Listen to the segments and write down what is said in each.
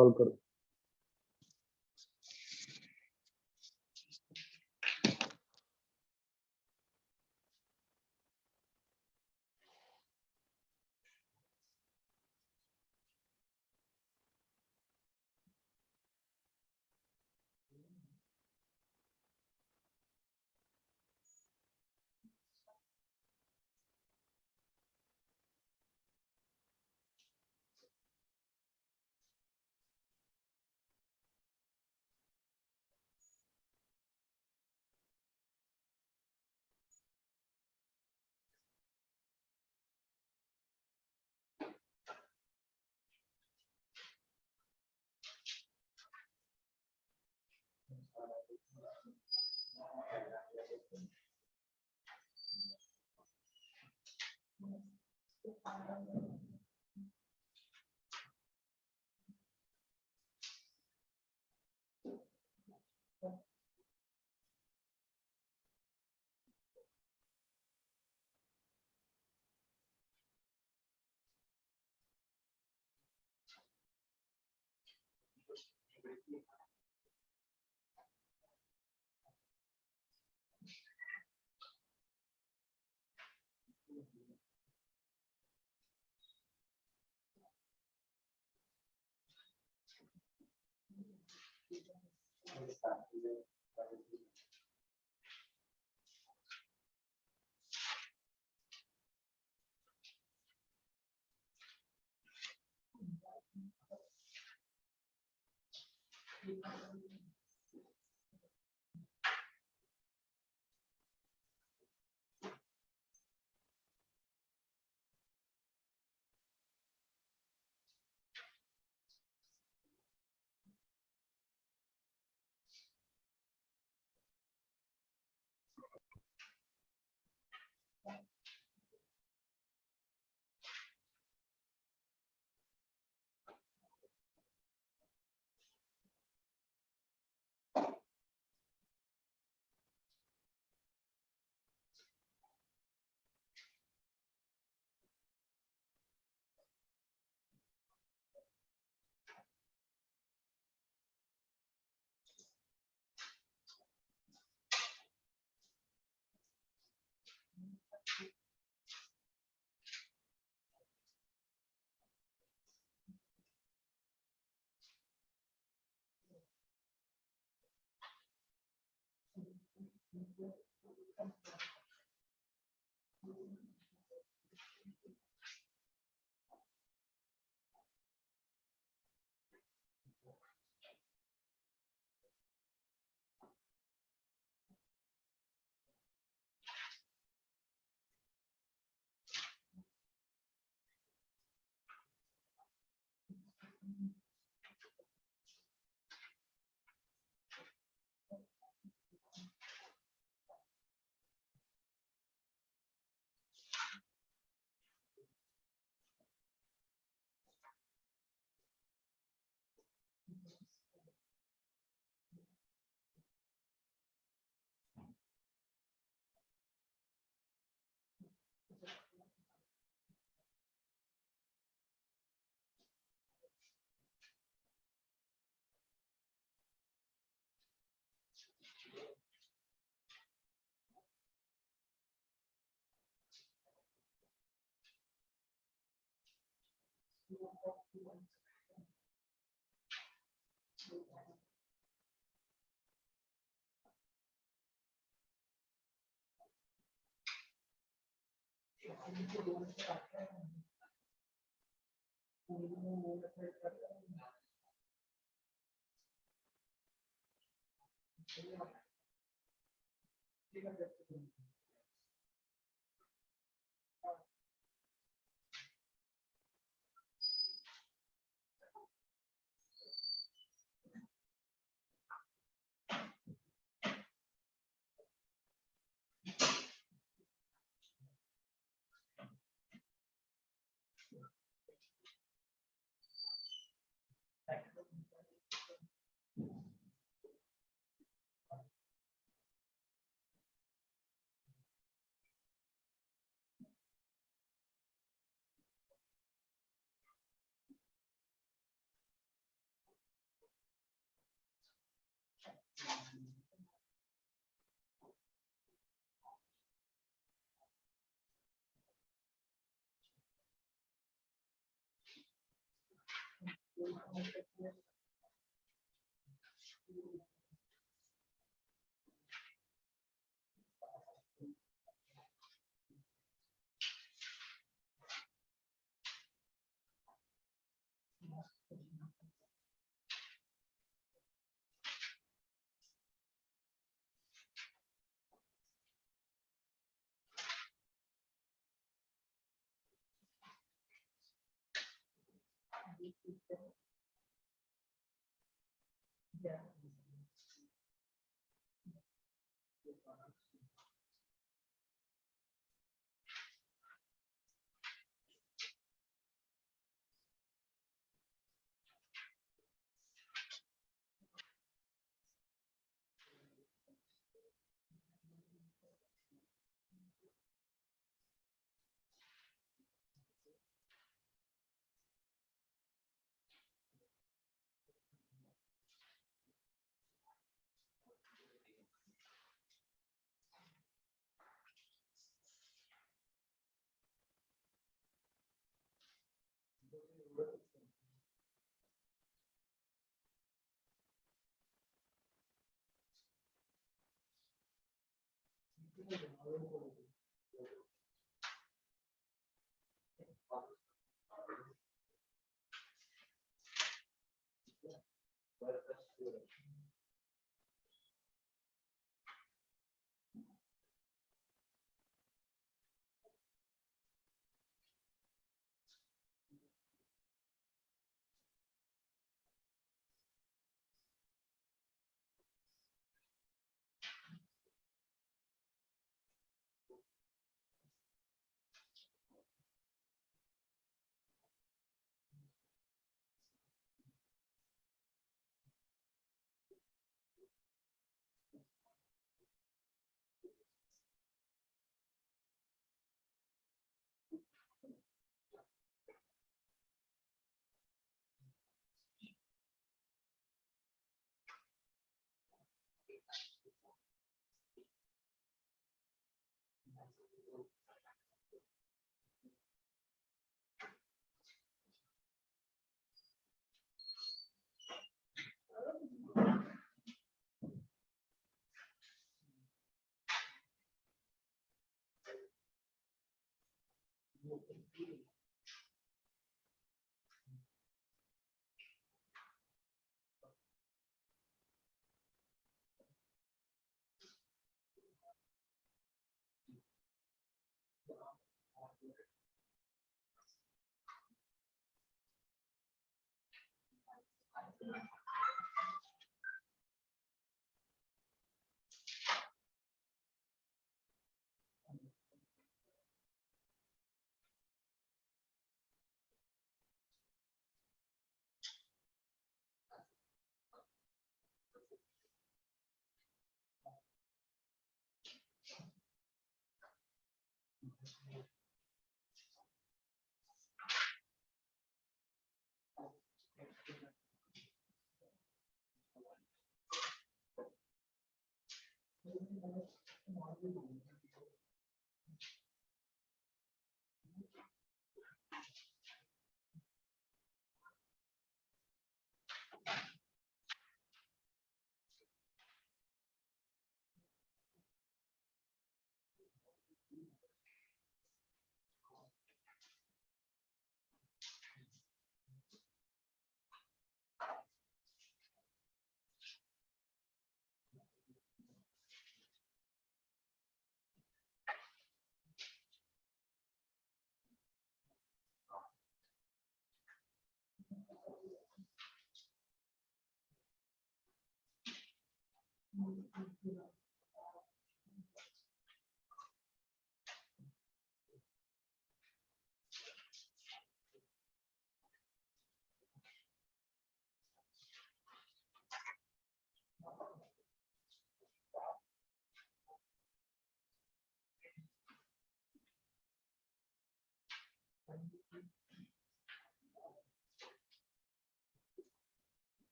Solve करो।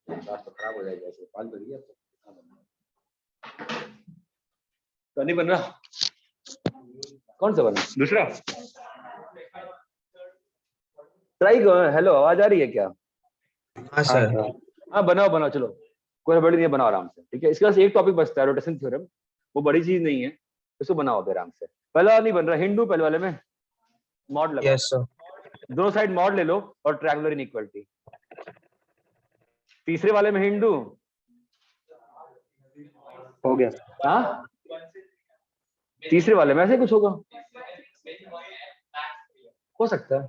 बात तो खराब हो जाएगी ऐसे पाल बन गया तो नहीं बन रहा। कौन सा बना दूसरा ट्राई करो। हेलो आवाज आ रही है क्या? हाँ सर। हाँ बनाओ बनाओ चलो कोई बड़ी नहीं है, बनाओ आराम से। ठीक है इसके पास एक टॉपिक बचता है रोटेशन थ्योरम, वो बड़ी चीज नहीं है, इसको बनाओ अभी आराम से। पहला नहीं बन रहा हिंदू पहले वाले में मॉड लगाओ। Yes sir. दोनों साइड मॉड ले लो और ट्रायंगुलर इनइक्वालिटी। तीसरे वाले में हिंदू हो गया। हाँ तीसरे वाले में ऐसे कुछ होगा हो सकता है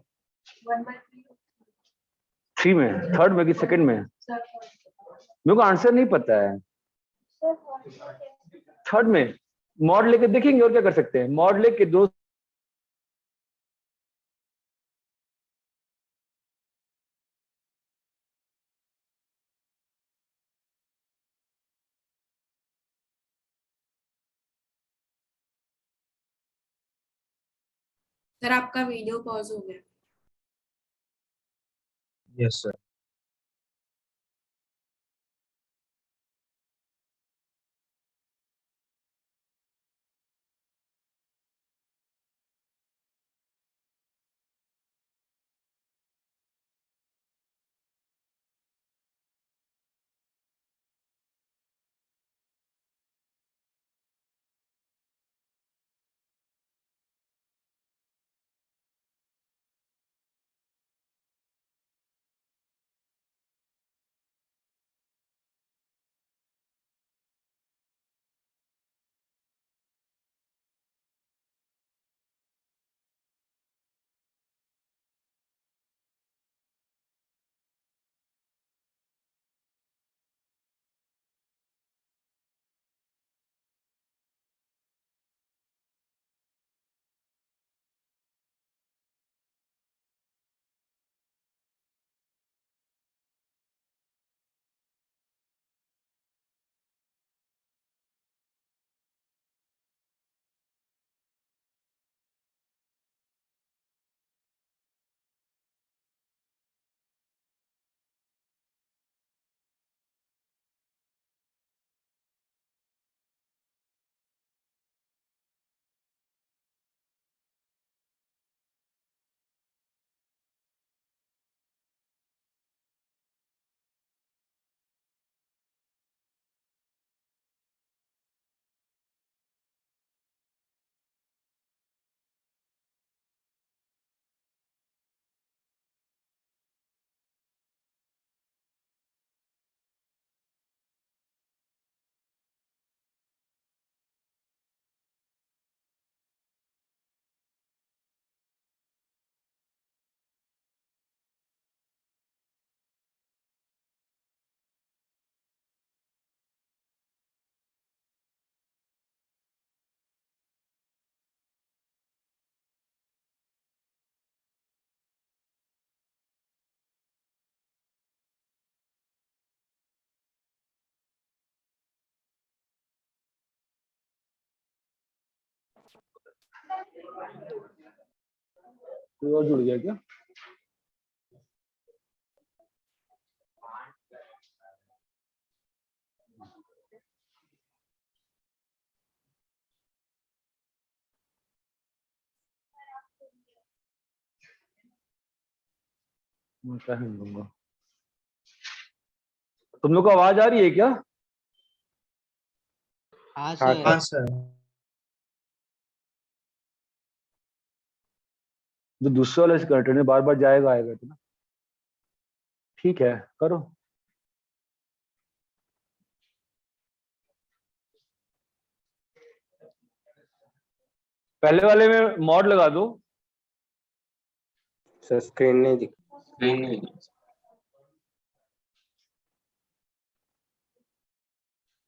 3 में थर्ड में कि सेकंड में मेरे को आंसर नहीं पता है। थर्ड में मॉड लेके देखेंगे और क्या कर सकते हैं। मॉड लेके दो सर आपका वीडियो पॉज हो गया। Yes sir. कोई और जुड़ गया क्या? मैं क्या हिंट दूंगा। तुम लोग को आवाज आ रही है क्या? हाँ हाँ सर। सर। जो दूसरे वाले से कंटिन्यू बार बार जाएगा आएगा तो ना, ठीक है करो। पहले वाले में मॉड लगा दो। सर स्क्रीन नहीं दिख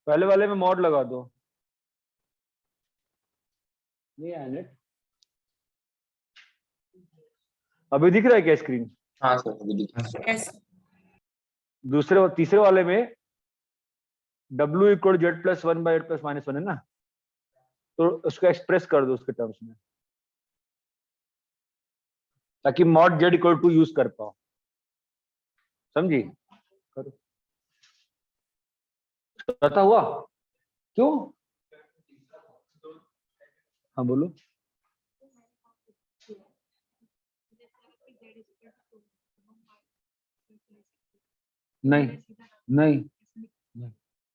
पहले वाले में मॉड लगा दो। नहीं आया नेट? अभी दिख रहा है क्या स्क्रीन? हाँ सर अभी दिख हाँ सर Yes. दूसरे और तीसरे वाले में W equal Z plus one by eight plus minus one है ना, तो उसको एक्सप्रेस कर दो उसके टर्म्स में, ताकि mod Z equal to use कर पाओ। समझी? करो। पता हुआ क्यों? हाँ बोलो। नहीं नहीं,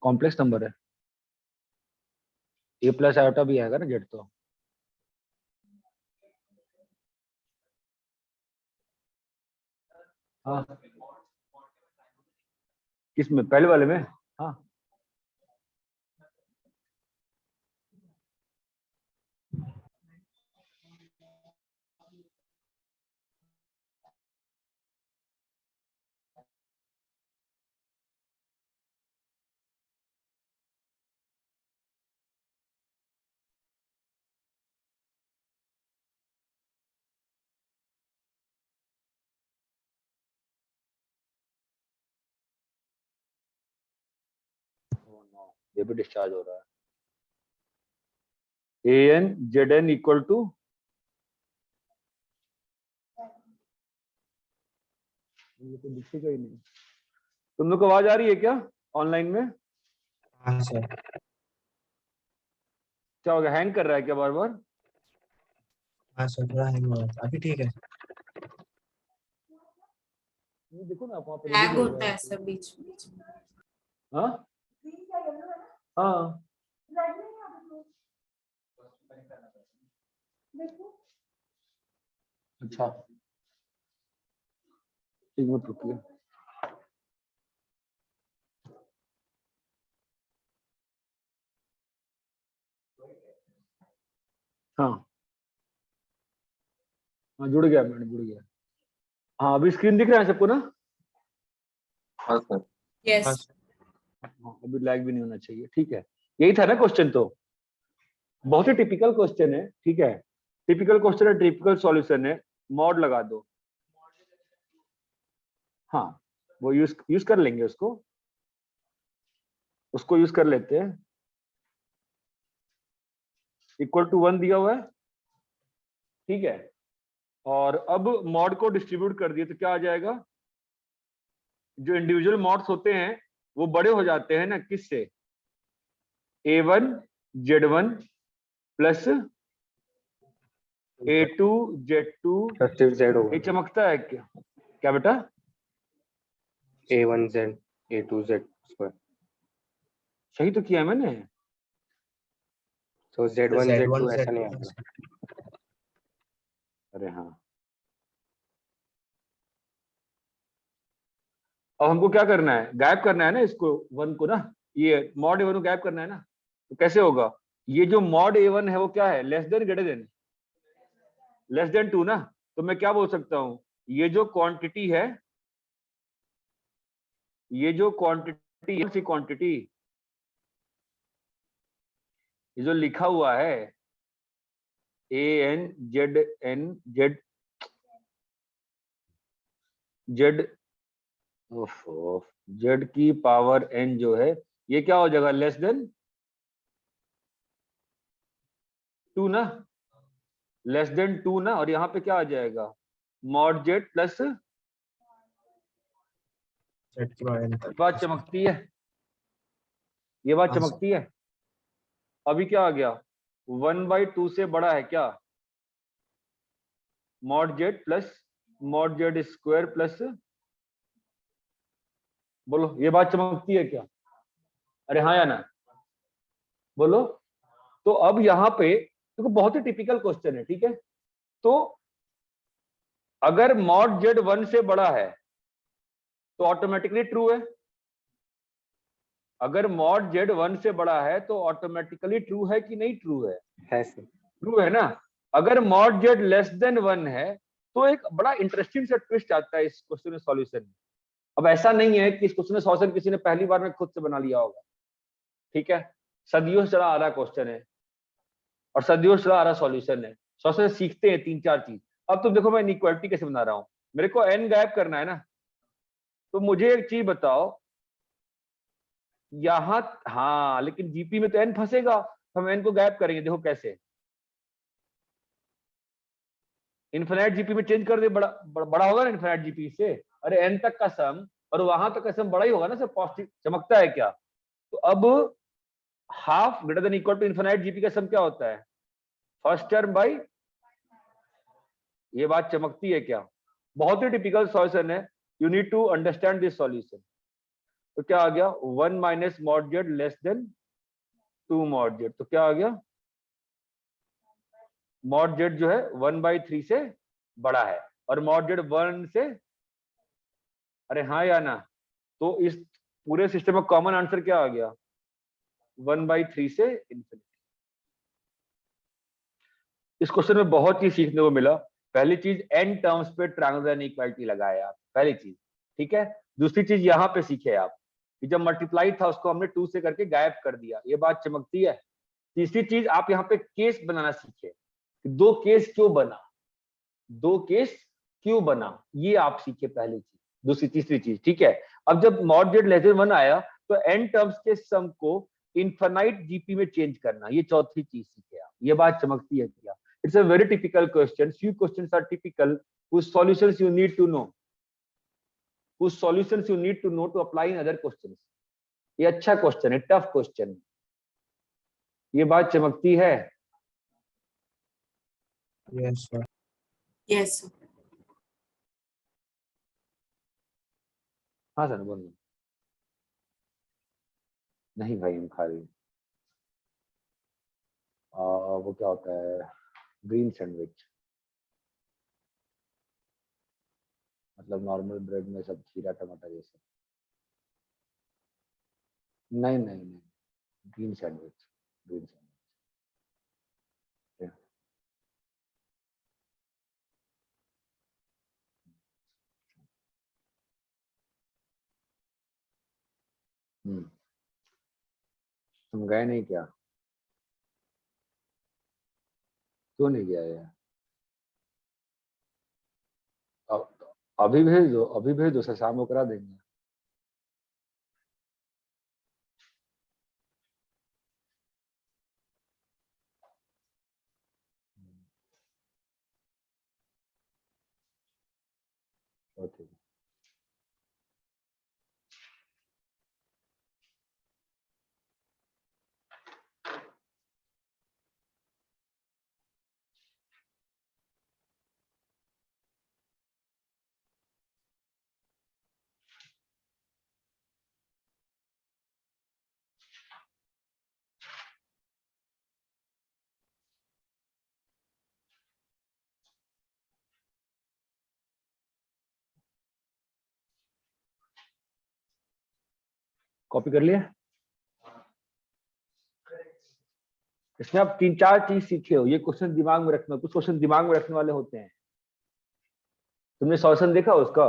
कॉम्प्लेक्स नंबर है, ए प्लस आयोटा भी आएगा ना जेड तो। हाँ किसमें? पहले वाले में? हाँ ये भी डिस्चार्ज हो रहा है। A N Z N equal to, ये तो दिखेगा ही नहीं। तुम लोग को आवाज आ रही है क्या ऑनलाइन में? हाँ सर क्या हो गया, हैंग कर रहा है क्या बार बार? हाँ सर थोड़ा हैंग हो रहा था, अभी ठीक है। ये देखो ना आप वहाँ पे लैग ready हो होता रहा है सब बीच बीच में। हाँ हाँ अच्छा एक मिनट रुकिए। हाँ हाँ जुड़ गया मैडम, जुड़ गया। हाँ अभी स्क्रीन दिख रहा है सबको ना? हाँ सर हाँ Yes. सर हाँ, अभी लैग भी नहीं होना चाहिए, ठीक है। यही था ना क्वेश्चन, तो बहुत ही टिपिकल क्वेश्चन है, ठीक है। टिपिकल क्वेश्चन है, टिपिकल सॉल्यूशन है, मॉड लगा दो। हाँ वो यूज कर लेंगे, उसको यूज कर लेते हैं। इक्वल टू 1 दिया हुआ है, ठीक है। और अब मॉड को डिस्ट्रीब्यूट कर दिए तो क्या आ जाएगा? जो इंडिविजुअल मॉड्स होते हैं वो बड़े हो जाते हैं ना, किससे? A1 Z1 plus A2 Z2। सिर्फ जेड ये होगा। चमकता है क्या? क्या बेटा? A1 Z A2 Z square. सही तो किया मैंने। तो Z1 Z2 ऐसा नहीं हाँ आता। सर अरे हाँ, अब हमको क्या करना है? गायब करना है ना इसको, वन को ना, ये मॉड A1 को गायब करना है ना। तो कैसे होगा? ये जो मॉड A1 है वो क्या है? Less than greater than? Less than 2 ना। तो मैं क्या बोल सकता हूं? ये जो क्वांटिटी है, ये जो क्वांटिटी, सी क्वांटिटी, ये जो लिखा हुआ है AN ZN Z Z की पावर N जो है, ये क्या हो जाएगा? लेस देन 2 ना, लेस देन 2 ना। और यहाँ पे क्या आ जाएगा? Mod Z plus. जेड की पावर n बात चमकती है, ये बात हाँ सर चमकती है। अभी क्या आ गया? 1/2 से बड़ा है क्या? Mod Z plus mod Z square plus, बोलो ये बात चमकती है क्या? अरे हाँ या ना, बोलो। तो अब यहाँ पे देखो, बहुत ही टिपिकल क्वेश्चन है, ठीक है। तो अगर मॉड जेड 1 से बड़ा है तो ऑटोमेटिकली ट्रू है। अगर मॉड जेड 1 से बड़ा है तो ऑटोमेटिकली ट्रू है कि नहीं ट्रू है सर। ट्रू है ना। अगर मॉड जेड लेस देन 1 है तो एक बड़ा इंटरेस्टिंग सा ट्विस्ट आता है इस क्वेश्चन सॉल्यूशन में। अब ऐसा नहीं है कि इस क्वेश्चन सॉल्यूशन किसी ने पहली बार में खुद से बना लिया होगा, ठीक है। सदियों से चला आ रहा क्वेश्चन है और सदियों से चला आ रहा सॉल्यूशन है। सॉल्यूशन सीखते हैं 3-4 चीज। अब तुम देखो मैं इनइक्वालिटी कैसे बना रहा हूं। मेरे को n गायब करना है ना, तो मुझे एक चीज बताओ यहां, हाँ लेकिन जीपी में तो n फंसेगा, हम n को गायब करेंगे। देखो कैसे, इन्फिनाइट जीपी में चेंज कर दे, बड़ा होगा ना इन्फिनाइट जीपी से। अरे n तक का सम और वहां तक का सम बड़ा ही होगा ना सर, पॉजिटिव चमकता है क्या। तो अब half greater than equal to infinite GP का सम क्या होता है, फर्स्ट टर्म बाई, ये बात चमकती है क्या। बहुत ही टिपिकल सॉल्यूशन है, you need to understand this solution. तो क्या आ गया 1 minus mod Z less than 2 mod Z. तो क्या आ गया, मॉड जेड जो है 1/3 से बड़ा है और मॉड जेड 1 से, अरे हाँ या ना। तो इस पूरे सिस्टम में कॉमन आंसर क्या आ गया, 1/3 से इंफिनिटी। इस क्वेश्चन में बहुत ही सीखने को मिला। पहली चीज n टर्म्स पे ट्रायंगुलर इनइक्वालिटी लगाए आप, पहली चीज, ठीक है। दूसरी चीज यहाँ पे सीखे आप कि जब मल्टीप्लाई था उसको हमने 2 से करके गायब कर दिया, ये बात चमकती है। तीसरी चीज आप यहाँ पे केस बनाना सीखे, दो केस क्यों बना, दो केस क्यों बना, ये आप सीखे पहली चीज। दूसरी तीसरी चीज, ठीक है। अब जब मॉड जेड लेस देन 1 आया तो n टर्म्स के सम को इनफाइनाइट जीपी में चेंज करना, ये चौथी चीज सीखे आप। ये बात चमकती है क्या। It's a very typical question, few questions are typical whose solutions you need to know, whose solutions you need to know to apply in other questions। ये अच्छा क्वेश्चन है, टफ क्वेश्चन, ये बात चमकती है। Yes, sir. Yes, sir. हाँ sir बोलो। नहीं भाई हम खा रही हूँ, वो क्या होता है, ग्रीन सैंडविच, मतलब नॉर्मल ब्रेड में सब खीरा टमाटर ये सब। नहीं नहीं नहीं, ग्रीन सैंडविच, ग्रीन सैंडविच। तुम गए नहीं क्या, क्यों नहीं गया यार। अभी भेज दो, अभी भेज दो सर, शाम को करा देंगे। ओके कॉपी कर लिया। इसमें आप 3-4 चीज सीखे हो, ये क्वेश्चन दिमाग में रखना, कुछ क्वेश्चन दिमाग में रखने वाले होते हैं। तुमने सॉल्यूशन देखा उसका,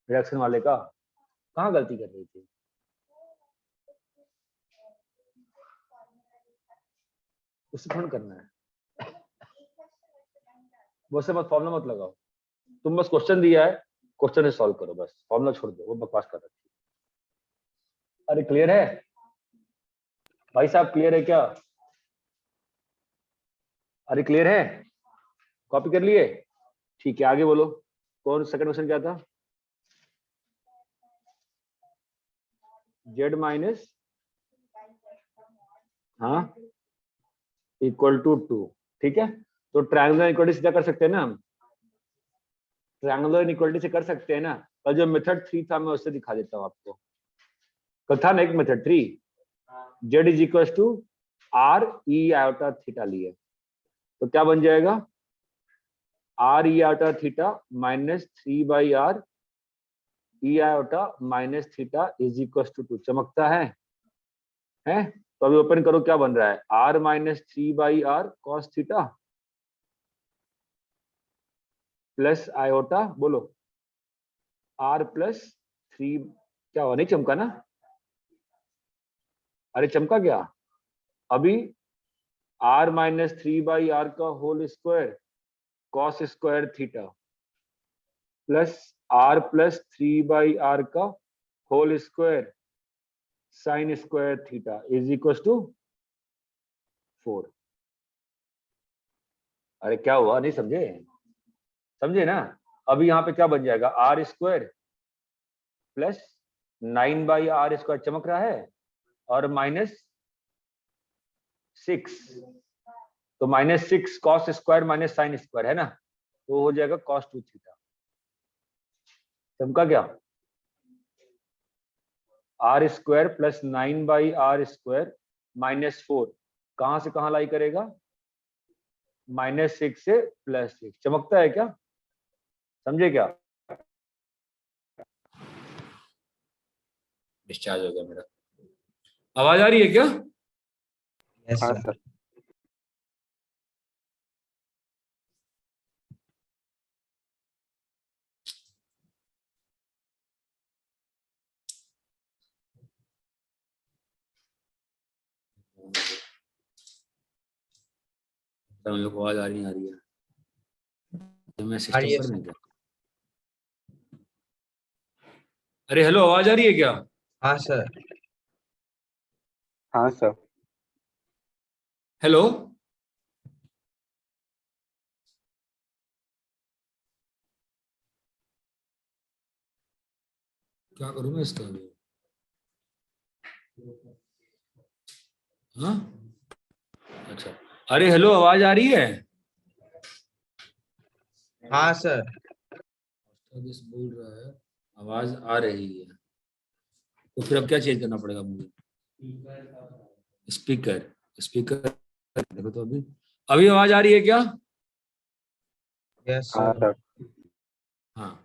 रिडक्शन वाले का, कहाँ गलती कर रही थी। उससे फोन करना है, वो से मत फॉर्मूला मत लगाओ, तुम बस क्वेश्चन दिया है, क्वेश्चन से सॉल्व करो बस, फॉर्मूला छोड़ दो, वो बकवास कर रखी है। अरे क्लियर है भाई साहब, क्लियर है क्या। अरे क्लियर है, कॉपी कर लिए, ठीक है आगे बोलो। कौन सेकंड क्वेश्चन क्या था, जेड माइनस, हाँ इक्वल टू 2, ठीक है। तो ट्रायंगुलर इक्वालिटी से क्या कर सकते हैं ना हम, ट्रायंगुलर इक्वालिटी से कर सकते हैं ना। और जो मेथड 3 था मैं उससे दिखा देता हूँ आपको। कल था ना एक method 3, Z is equal to R E iota theta लिए, तो क्या बन जाएगा R E iota theta minus 3/r E iota minus theta is equal to 2। चमकता है? तो अभी ओपन करो, क्या बन रहा है? r minus 3/r cos theta plus iota, बोलो r प्लस 3, क्या हुआ? नहीं चमका ना? अरे चमका क्या? अभी r माइनस 3/r का whole square cos square theta plus r plus 3/r का whole square sine square theta is equal to 4। अरे क्या हुआ? नहीं समझे? समझे ना? अभी यहाँ पे क्या बन जाएगा? Are square plus 9/r square चमक रहा है, और माइनस 6, तो minus 6 cos square minus sine square है ना, तो हो जाएगा cos 2 थीटा। चमका क्या? R square plus 9/r square minus 4 कहां से कहां लाई करेगा? माइनस 6 से प्लस 6। चमकता है क्या? समझे क्या? डिस्चार्ज हो गया मेरा। आवाज आ रही है क्या? Yes, हाँ sir. सर। हम लोग को आवाज आ रही है? तो मैं आ सिस्टम रही है, कर sir. दूं क्या? अरे हेलो, आवाज आ रही है क्या? हाँ सर. हाँ सर। हेलो, क्या करूं मैं इसका अभी? हाँ, अच्छा। अरे हेलो, आवाज आ रही है? हाँ सर. दिस बोल रहा है आवाज आ रही है, तो फिर अब क्या चेंज करना पड़ेगा मुझे? स्पीकर। स्पीकर देखो तो अभी, अभी आवाज आ रही है क्या? Yes, हाँ sir. सर। हाँ,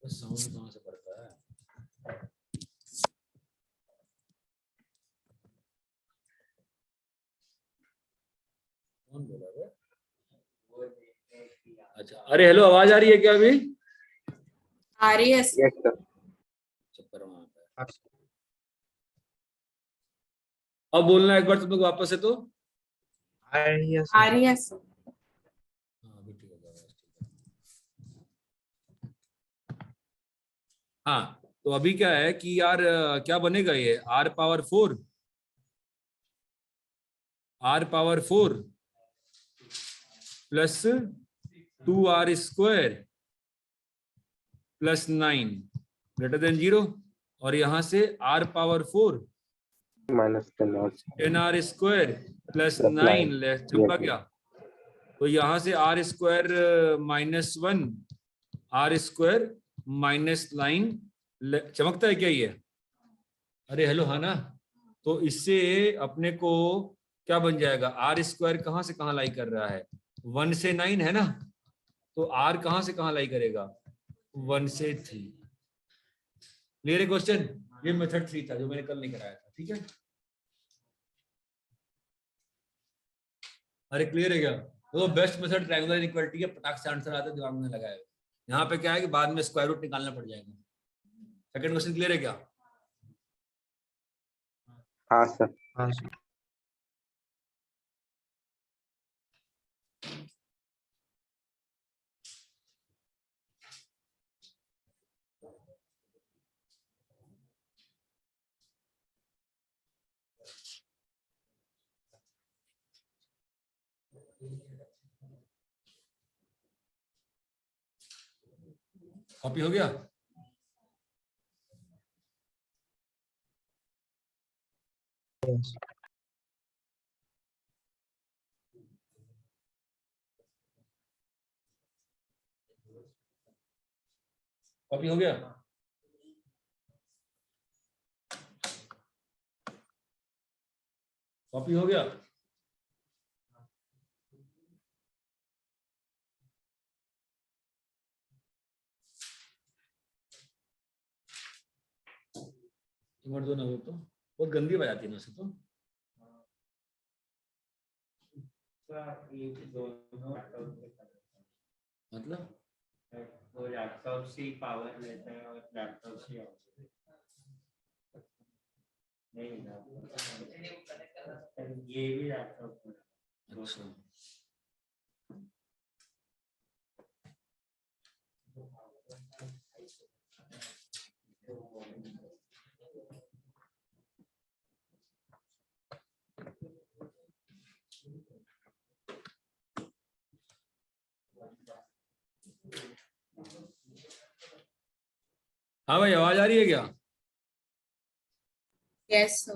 साउंड कहाँ से पड़ता है? कौन बोला रे? अच्छा, अरे हेलो, आवाज आ रही है क्या अभी? आ रही है सर। Yes sir. चक्कर वहां पे। हाँ, sir. अब बोलना एक बार तुम लोग वापस से तो। आ रही है, आ sir. रही है सर। हाँ, अभी ठीक हो गया, बस ठीक है। हाँ, तो अभी क्या है कि यार क्या बनेगा ये? r power 4, plus 2r square plus 9 greater than 0, और यहां से r पावर 4 माइनस 10 और 10r स्क्वायर प्लस प्लस 9 9। चमका यस क्या? तो यहां से r square minus 1 r square minus 9 चमकता है क्या ये? अरे हेलो, हाँ ना? तो इससे अपने को क्या बन जाएगा? आर स्क्वायर कहां से कहां लाई कर रहा है? 1 से 9 है ना, तो आर कहां से कहां लाई करेगा? 1 से 3। क्लियर है क्वेश्चन? ये मेथड 3 था जो मैंने कल नहीं कराया था, ठीक है? अरे क्लियर है क्या? तो बेस्ट मेथड ट्रायंगुलर इनइक्वालिटी है, पटाख से आंसर आता है, दिमाग में लगाया। यहाँ पे क्या है कि बाद में स्क्वायर रूट निकालना पड़ जाएगा। सेकंड क्वेश्चन क्लियर है क्या? हाँ सर। हाँ सर. कॉपी हो गया? Yes. कॉपी हो गया? कॉपी हो गया? दो ना, वो तो बहुत गंदी बजाती है ना उसे तो। मतलब वो लैपटॉप से पावर लेता है और लैपटॉप से नहीं, ये भी लैपटॉप। अच्छा, हाँ भाई आवाज आ रही है क्या? Yes, sir.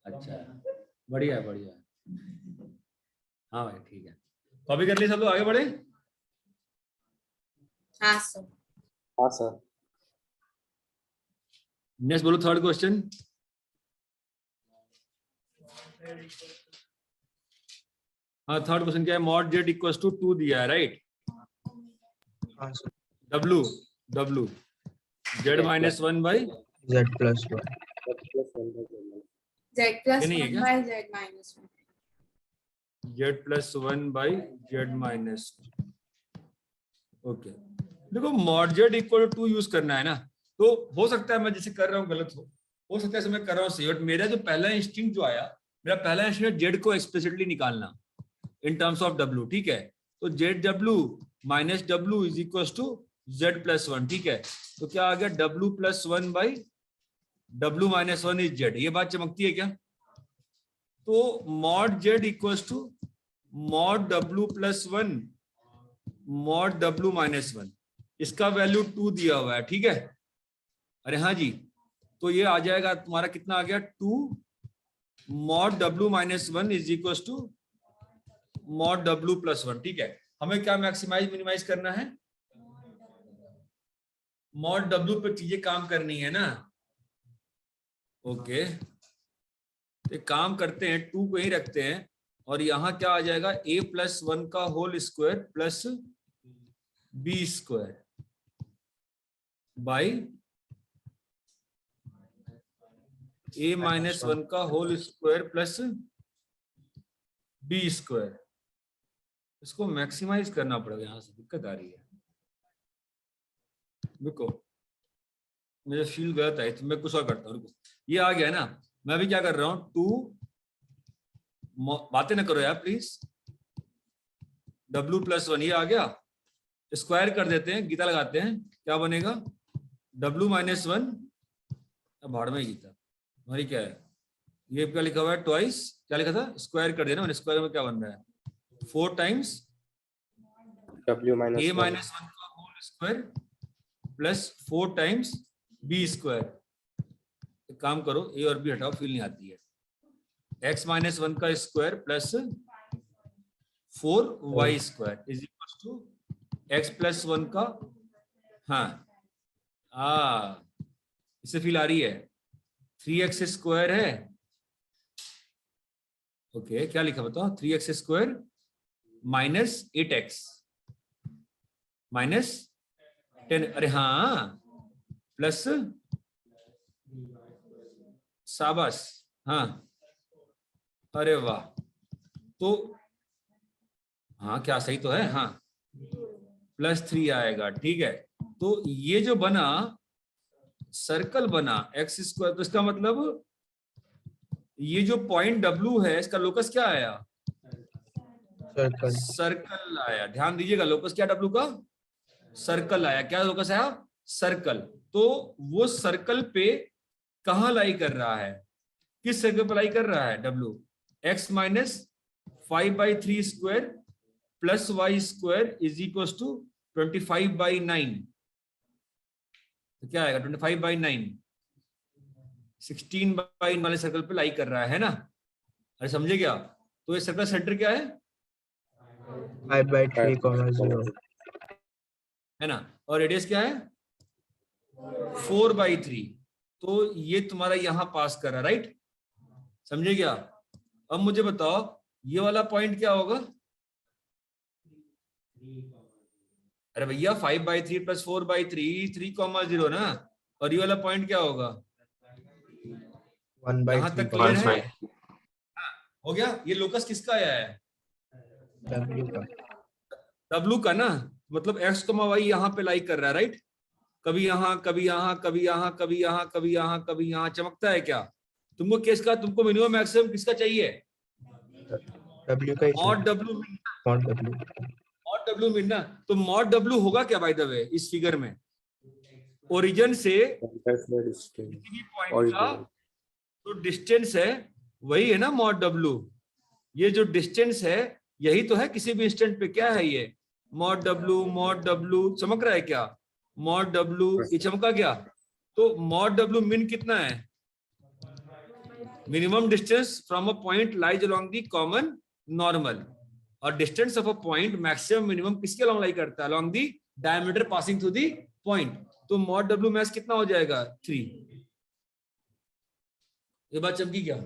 अच्छा, बढ़िया बढ़िया। हाँ भाई ठीक है, कॉपी कर ली सब लोग, आगे बढ़े। हाँ, sir. हाँ सर। नेक्स्ट बोलो, थर्ड क्वेश्चन। हाँ, थर्ड क्वेश्चन क्या है? मॉड जेड इक्वल्स टू 2 दिया है, राइट? हाँ sir. W W Z minus 1 by Z plus 1. Z plus ये नहीं है 1 क्या? by Z minus 1. Z plus 1 by Z minus. Okay, देखो mod Z equal to use करना है ना, तो हो सकता है मैं जैसे कर रहा हूँ गलत हो सकता है मैं कर रहा हूँ सही, बट मेरा जो पहला इंस्टिंक्ट जो आया, मेरा पहला इंस्टिंक्ट जेड को एक्सप्लिसिटली निकालना इन टर्म्स ऑफ डब्लू, ठीक है? तो Z W minus W is equal to Z plus 1, ठीक है? तो क्या आ गया? W plus 1 by W minus 1 is Z. ये बात चमकती है क्या? तो mod Z equal to mod W plus 1 mod W minus 1, इसका वैल्यू 2 दिया हुआ है, ठीक है? अरे हाँ जी, तो ये आ जाएगा तुम्हारा कितना आ गया? 2 mod W minus 1 is equal to mod W plus 1, ठीक है? हमें क्या मैक्सिमाइज मिनिमाइज करना है? मॉड डब्लू पे चीजें काम करनी है ना। ओके, तो काम करते हैं, 2 को ही रखते हैं, और यहां क्या आ जाएगा? a प्लस 1 का whole square plus b square by a minus 1 का whole square plus b square. इसको मैक्सिमाइज करना पड़ेगा, यहां से दिक्कत आ रही है। रुको, मुझे फील गलत है, तो मैं कुछ और करता हूँ। रुको, ये आ गया ना, मैं भी क्या कर रहा हूँ? 2 बातें ना करो यार प्लीज। W प्लस 1 ये आ गया, स्क्वायर कर देते हैं, गीता लगाते हैं, क्या बनेगा? W माइनस 1, भाड़ में गीता हमारी क्या है? ये क्या लिखा हुआ है? ट्वाइस, क्या लिखा था? स्क्वायर कर देना, स्क्वायर में क्या बन रहा है? 4 times W minus a 1. Minus 1 का whole square plus 4 times b square. एक काम करो, a और b हटाओ, फील नहीं आती है। x माइनस 1 का square plus 4y square is equal to x plus 1 का, हाँ इससे फील आ रही है? 3x स्क्वायर है। ओके, क्या लिखा बताओ? 3x square minus 8x minus 10, अरे हाँ, प्लस, शाबाश, हाँ, अरे वाह, तो हाँ क्या सही तो है? हाँ, प्लस 3 आएगा, ठीक है? तो ये जो बना सर्कल बना एक्स स्क्वायर, तो इसका मतलब ये जो पॉइंट W है, इसका लोकस क्या आया? Circle. सर्कल आया। ध्यान दीजिएगा, लोकस क्या W का? सर्कल आया। क्या लोकस आया? सर्कल। तो वो सर्कल पे कहां लाई कर रहा है? किस सर्कल पे लाई कर रहा है? W x minus 5/3 square plus y square is equal to 25/9। तो क्या आएगा? 25/9, 16/9 वाले सर्कल पे लाई कर रहा है ना? अरे समझे क्या? तो ये सर्कल सेंटर क्या है? 5/3, 0. है ना? और रेडियस क्या है? 4/3। तो ये तुम्हारा यहां पास कर रहा है, राइट? समझे क्या? अब मुझे बताओ ये वाला पॉइंट क्या होगा? अरे भैया 5/3 + 4/3 3,0 ना, और ये वाला पॉइंट क्या होगा? 1/3 यहाँ तक क्लियर है? 1/3 हो गया? ये लोकस किसका आया है? W का। W का ना, मतलब x, y यहाँ पे लाई कर रहा है, राइट? कभी यहाँ, कभी यहाँ, कभी यहाँ, कभी यहाँ, कभी यहाँ, कभी यहाँ, चमकता है क्या? तुमको किसका, तुमको मिनिमम मैक्सिमम किसका चाहिए? W का ही मॉड चाहिए। W, mod W। Mod W मिलना। तो मॉड W होगा क्या बाय द वे इस फिगर में? ओरिजिन से किसी भी पॉइंट का जो डिस्टेंस है वही है ना मॉड W। ये जो डिस्टेंस है यही तो है किसी भी इंस्टेंट पे। क्या है ये? मॉड W चमक रहा है क्या? मॉड W ये चमका क्या? तो मॉड W मिन कितना है? Minimum distance from a point lies along the common normal, और distance of a point maximum minimum किसके अलोंग लाई करता है? Along the diameter passing through the point. तो मॉड W मैक्स कितना हो जाएगा? 3। ये बात चमकी क्या?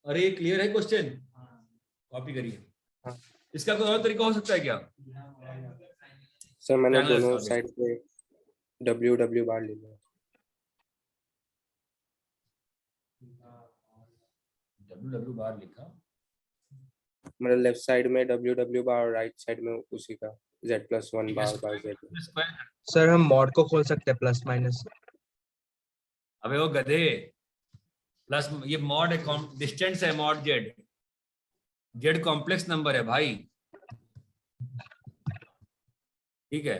अरे क्लियर है क्वेश्चन? कॉपी करिए। हाँ। इसका कोई और तरीका हो सकता है क्या? सर मैंने Triangular दोनों solid. साइड पे W बार ले लिया। W बार लिखा, मतलब लेफ्ट साइड में W बार और राइट साइड में उसी का Z+1 बार बाय Z। सर हम मॉड को खोल सकते हैं प्लस माइनस। अबे वो गधे, प्लस ये मॉड डिस्टेंस है, मॉड जेड कॉम्प्लेक्स नंबर है भाई, ठीक है?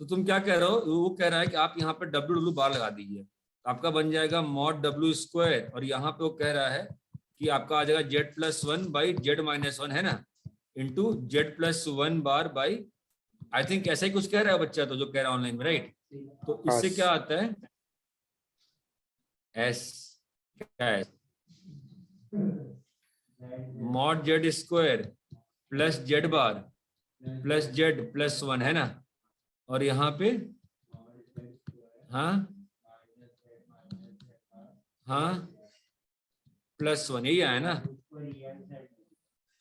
तो तुम क्या कह रहे हो? वो कह रहा है कि आप यहाँ पे W बार लगा दीजिए, आपका बन जाएगा मॉड W², और यहाँ पे वो कह रहा है कि आपका आ जाएगा Z+1/Z-1 है ना, into Z+1 bar by, I think ऐसा ही कुछ कह रहा है बच्चा तो, जो कह रहा है ऑनलाइन में, राइट? तो इससे क्या आता है? S क्या है? मॉड Z² प्लस Z बार प्लस Z+1 है ना, और यहाँ पे हाँ +1 यही आया ना?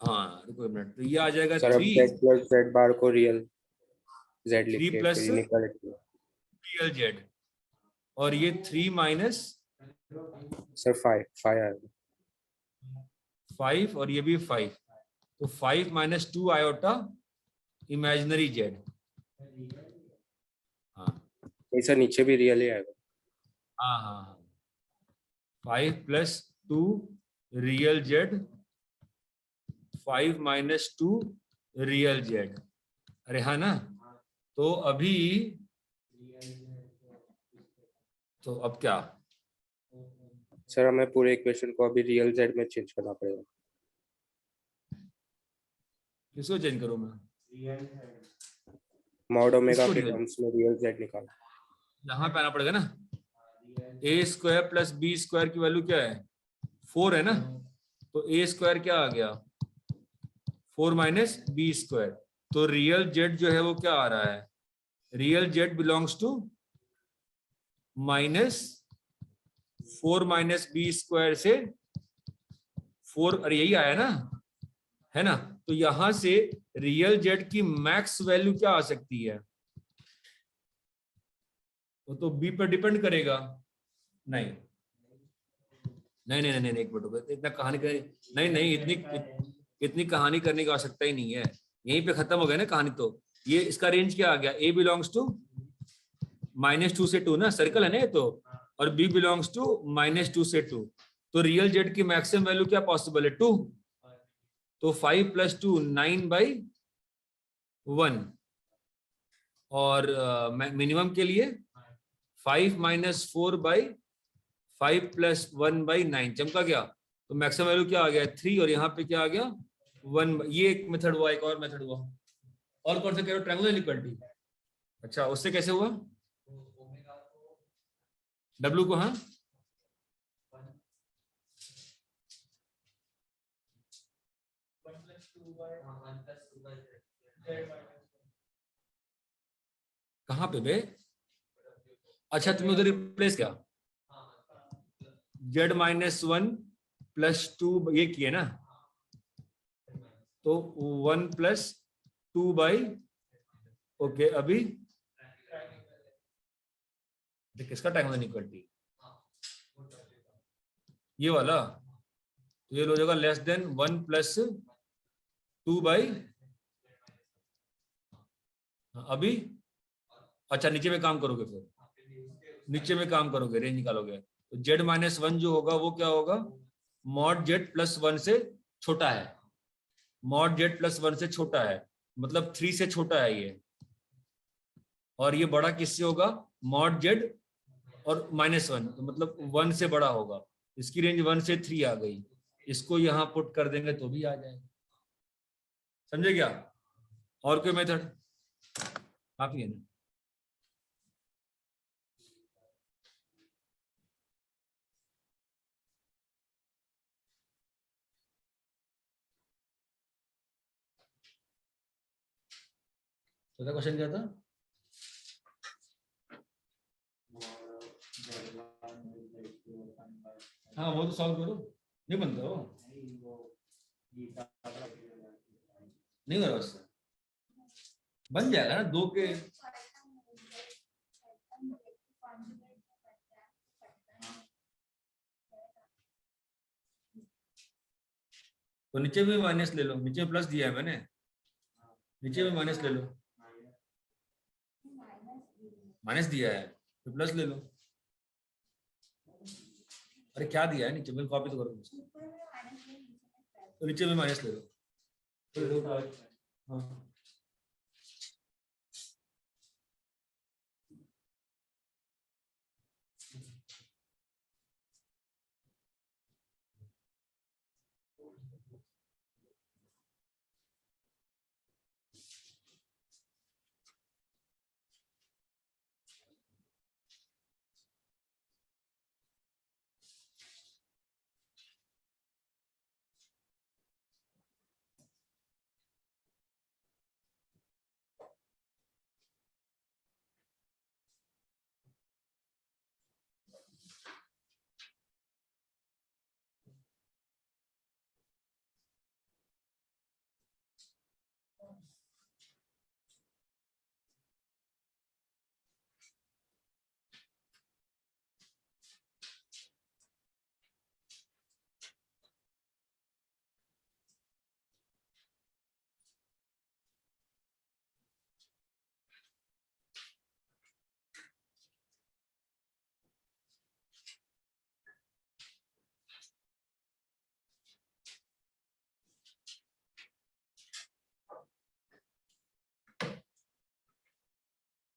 हाँ रुको एक मिनट, तो ये आ जाएगा सर अब 3 Z+Z बार को रियल Z लिख 3 के प्लस फिर निकाल लिया। रियल Z, और ये 3 माइनस सर 5 आया। 5, और ये भी 5, तो 5 - 2 आयोटा इमेजिनरी Z। हाँ नहीं सर नीचे भी रियल ही आएगा। हाँ 5 + 2 रियल Z, 5 - 2 रियल Z। अरे हाँ ना? तो अभी तो अब क्या? सर हमें पूरे इक्वेशन को अभी रियल Z में चेंज करना पड़ेगा। किसको चेंज करूं मैं? मॉड ओमेगा इसको के real- टर्म्स में रियल Z निकालना। यहाँ पे आना पड़ेगा ना। A² + B² की वैल्यू क्या है? 4 है ना, तो A² क्या आ गया? 4 - B²। तो रियल Z जो है वो क्या आ रहा है? Real Z belongs to -4 - B² से 4, अरे यही आया ना, है ना? तो यहां से रियल Z की मैक्स वैल्यू क्या आ सकती है? वो तो B पर डिपेंड करेगा। नहीं, एक मिनट, इतना कहानी नहीं, इतनी कहानी करने की आवश्यकता ही नहीं है, यहीं पे खत्म हो गया ना कहानी। तो ये इसका रेंज क्या आ गया? A बिलोंग्स टू -2 से 2 ना, सर्कल है ना ये तो, और B बिलोंग्स टू -2 से 2। तो रियल Z की मैक्सिमम वैल्यू क्या पॉसिबल है? 2। तो 5 + 2 9/1, और मिनिमम के लिए 5 - 4/5 + 1/9 चमका गया। तो मैक्सिमम वैल्यू क्या आ गया? 3, और यहाँ पे क्या आ गया? 1। ये एक मेथड हुआ, एक और मेथड हुआ। और कौन सा कह रहे हो? Triangular inequality. अच्छा, उससे कैसे हुआ? W को हाँ कहाँ पे बे? अच्छा तुमने उधर रिप्लेस किया Z -1 +2 ये किए ना, तो 1 + 2 ओके अभी किसका ट्रायंगल इक्वलिटी, ये वाला, तो ये हो जाएगा लेस देन 1 + 2 अभी, अच्छा नीचे में काम करोगे, फिर नीचे में काम करोगे, रेंज निकालोगे, तो z-1 जो होगा वो क्या होगा, mod z + 1 से छोटा है, mod z + 1 से छोटा है, मतलब 3 से छोटा है ये, और ये बड़ा किससे होगा, mod z और -1, तो मतलब 1 से बड़ा होगा, इसकी रेंज 1 से 3 आ गई, इसको यहां पुट कर देंगे तो भी आ जाएगा, समझे क्या, और कोई मेथड काफी है ना। तो क्वेश्चन क्या था, हाँ वो तो सॉल्व करो, नहीं बनता वो, नहीं करो उससे, बन जाएगा ना, 2 के, तो नीचे भी माइनस ले लो, नीचे प्लस दिया है मैंने, नीचे भी माइनस ले लो, माइनस दिया है तो प्लस ले लो, अरे क्या दिया है नीचे में, कॉपी तो करो, तो नीचे में माइनस ले लो, हाँ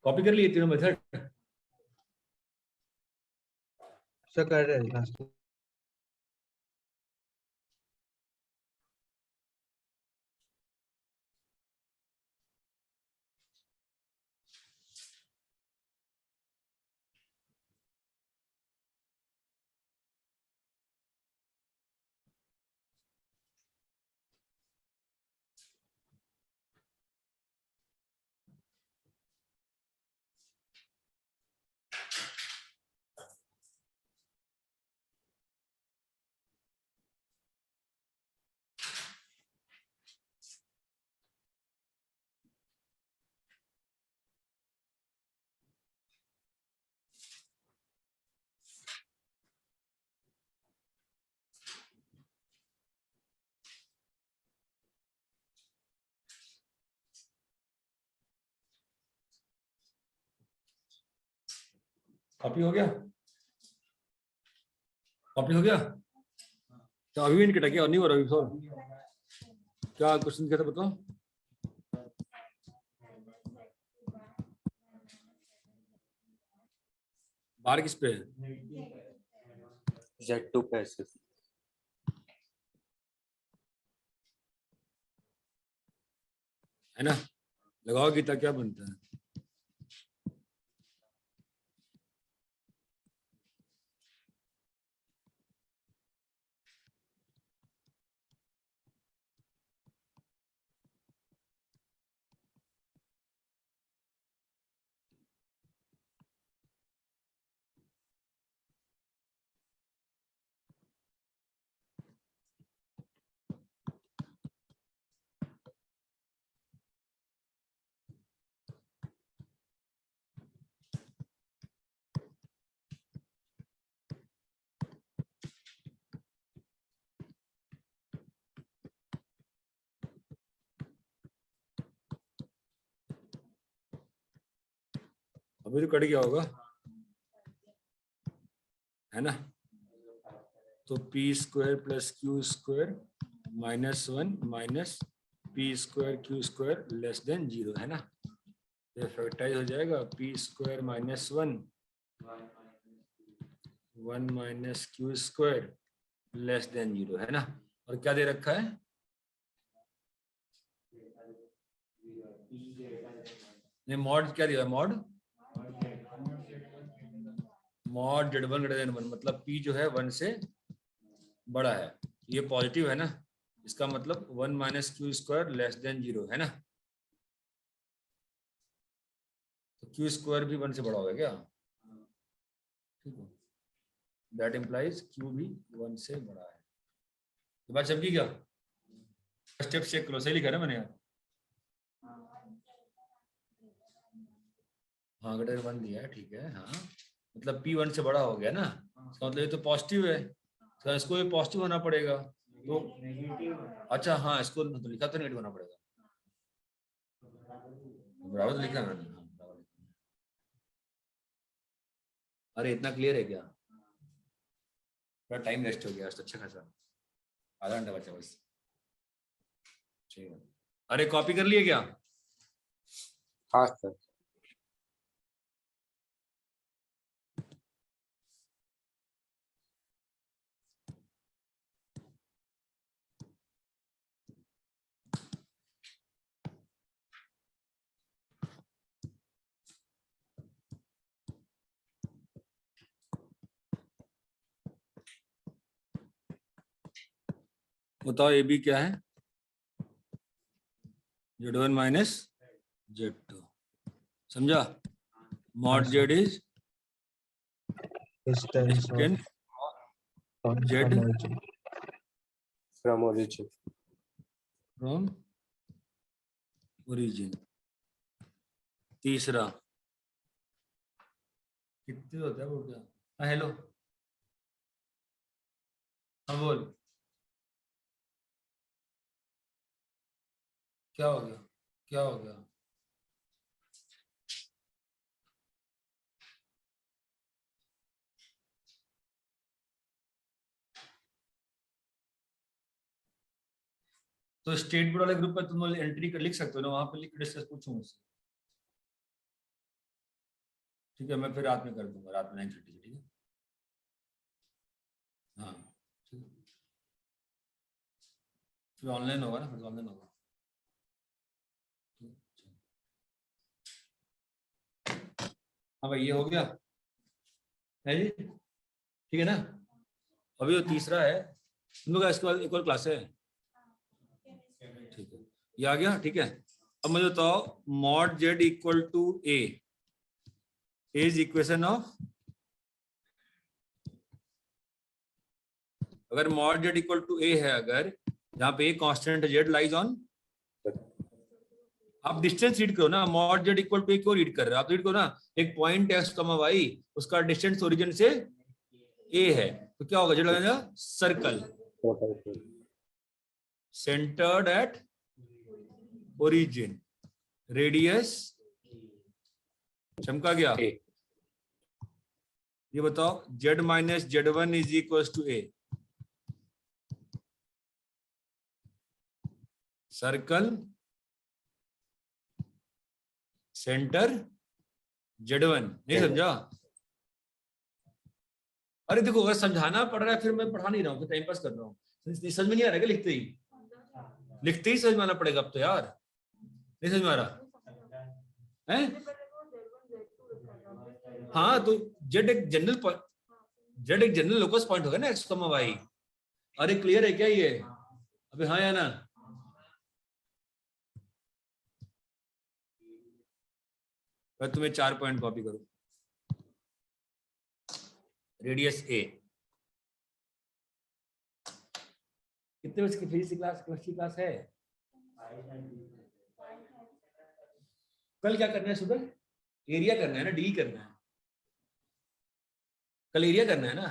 कॉपी कर लिए तीनों मेथड, सर कर रहे हैं लास्ट। कॉपी हो गया, कॉपी हो गया, तो अभी भी नहीं कटा, क्या और नहीं हो रहा अभी सॉल्व, क्या क्वेश्चन क्या था बताओ, बार किस पे है, Z2 पैसिव, है ना, लगाओ गीता क्या बनता है, अभी तो कट गया होगा, है ना। तो P square plus Q square -1 minus P square Q square less than 0, है ना। ये फैक्टराइज हो जाएगा, P square -1 1 minus Q square less than 0, है ना। और क्या दे रखा है, ने मॉड क्या दिया, मॉड Z1 ग्रेटर देन 1, मतलब P जो है 1 से बड़ा है, ये पॉजिटिव है ना, इसका मतलब 1 minus Q square less than 0, है ना। तो क्यू स्क्वायर भी 1 से बड़ा होगा क्या, ठीक है, दैट इम्प्लाइज क्यू भी 1 से बड़ा है। तो बात समझी क्या, स्टेप चेक करो, सही लिखा ना मैंने यहाँ, हाँ ग्रेटर 1 दिया है, ठीक है, हाँ मतलब P 1 से बड़ा हो गया ना, इसका मतलब ये तो पॉजिटिव है, तो इसको ये पॉजिटिव होना पड़ेगा, तो अच्छा हाँ इसको तो लिखा तो नेगेटिव होना पड़ेगा, बराबर तो लिखा है मैंने, हाँ, बराबर लिखा है। अरे इतना क्लियर है क्या, थोड़ा टाइम वेस्ट हो गया तो अच्छा खासा, आधा घंटा बचा बस, ठीक है। अरे कॉपी कर लिए क्या, हाँ सर। बताओ ए बी क्या है, Z1 माइनस Z2, समझा, mod Z is Distance distance from Z origin. From origin. From origin. तीसरा कितने होता है वो क्या, हाँ हेलो, हाँ बोल, क्या हो गया, क्या हो गया, तो स्टेट बोर्ड वाले ग्रुप पर तुम एंट्री कर लिख सकते हो ना, वहां पर लिख के डिस्कस पूछो मुझसे, ठीक है, मैं फिर रात में कर दूंगा, रात में 9:30 से, ठीक है, हाँ ठीक है, फिर ऑनलाइन होगा ना, फिर ऑनलाइन होगा, हाँ भाई ये हो गया है जी, ठीक है ना। अभी वो तीसरा है, तुम लोग का इसके बाद एक और क्लास है, ठीक है, ये आ गया, ठीक है। अब मुझे बताओ mod Z equal to A is equation of, अगर mod Z equal to A है, अगर जहां पे A constant Z lies on, आप डिस्टेंस रीड करो ना, mod Z equal to A क्यों रीड कर रहे हो, आप रीड करो ना, एक पॉइंट x, y, उसका डिस्टेंस ओरिजिन से A है, तो क्या होगा, Z लगेगा circle centred at origin, radius चमका गया, ये बताओ Z minus Z1 is equal to A, circle centre Z1, नहीं समझा, अरे देखो अगर समझाना पड़ रहा है फिर मैं पढ़ा नहीं रहा हूँ, टाइम पास कर रहा हूँ, समझ में नहीं आ रहा है, लिखते ही समझ में आना पड़ेगा अब तो यार, नहीं समझ में आ रहा है, हाँ तो Z एक जनरल पॉइंट, Z एक जनरल लोकस पॉइंट होगा ना x, y, अरे क्लियर है क्या ये, अबे हाँ या ना, मैं तुम्हें 4 पॉइंट कॉपी करूं, रेडियस A, कितने बजे की फिजिक्स की क्लास है, कल क्या करना है, सुबह एरिया करना है ना, डी करना है, कल एरिया करना है ना,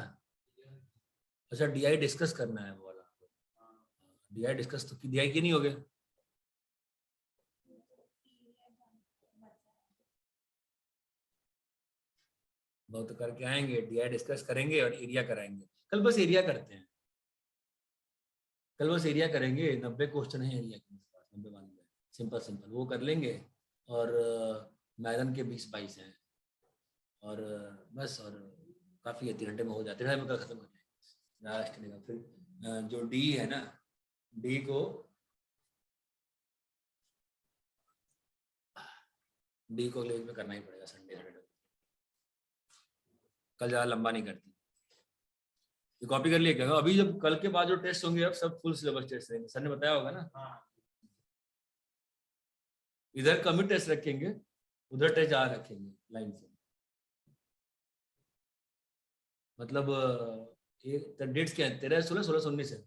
अच्छा DI डिस्कस करना है वो वाला, DI डिस्कस तो DI की नहीं हो गया, बहुत करके आएंगे, डीआई डिस्कस करेंगे और एरिया कराएंगे। कल बस एरिया करते हैं, कल बस एरिया करेंगे। 90 क्वेश्चन है एरिया के पास, 90 मान लो, सिंपल सिंपल वो कर लेंगे। और मैदान के 20-22 हैं, और बस, और काफ़ी है, 3 घंटे में हो जाते हैं, कल खत्म कर लेंगे लास्ट में। फिर जो डी है ना, डी को कॉलेज में करना ही पड़ेगा संडे सैटरडे। कल ज़्यादा लंबा नहीं करते। ये कॉपी कर लिया क्या? अभी जब कल के बाद जो टेस्ट होंगे अब सब फुल सिलेबस टेस्ट रहेंगे, सर ने बताया होगा ना। इधर कम टेस्ट रखेंगे, उधर टेस्ट ज़्यादा रखेंगे लाइन से। मतलब डेट्स क्या है? 13, 16, 16, 19 है,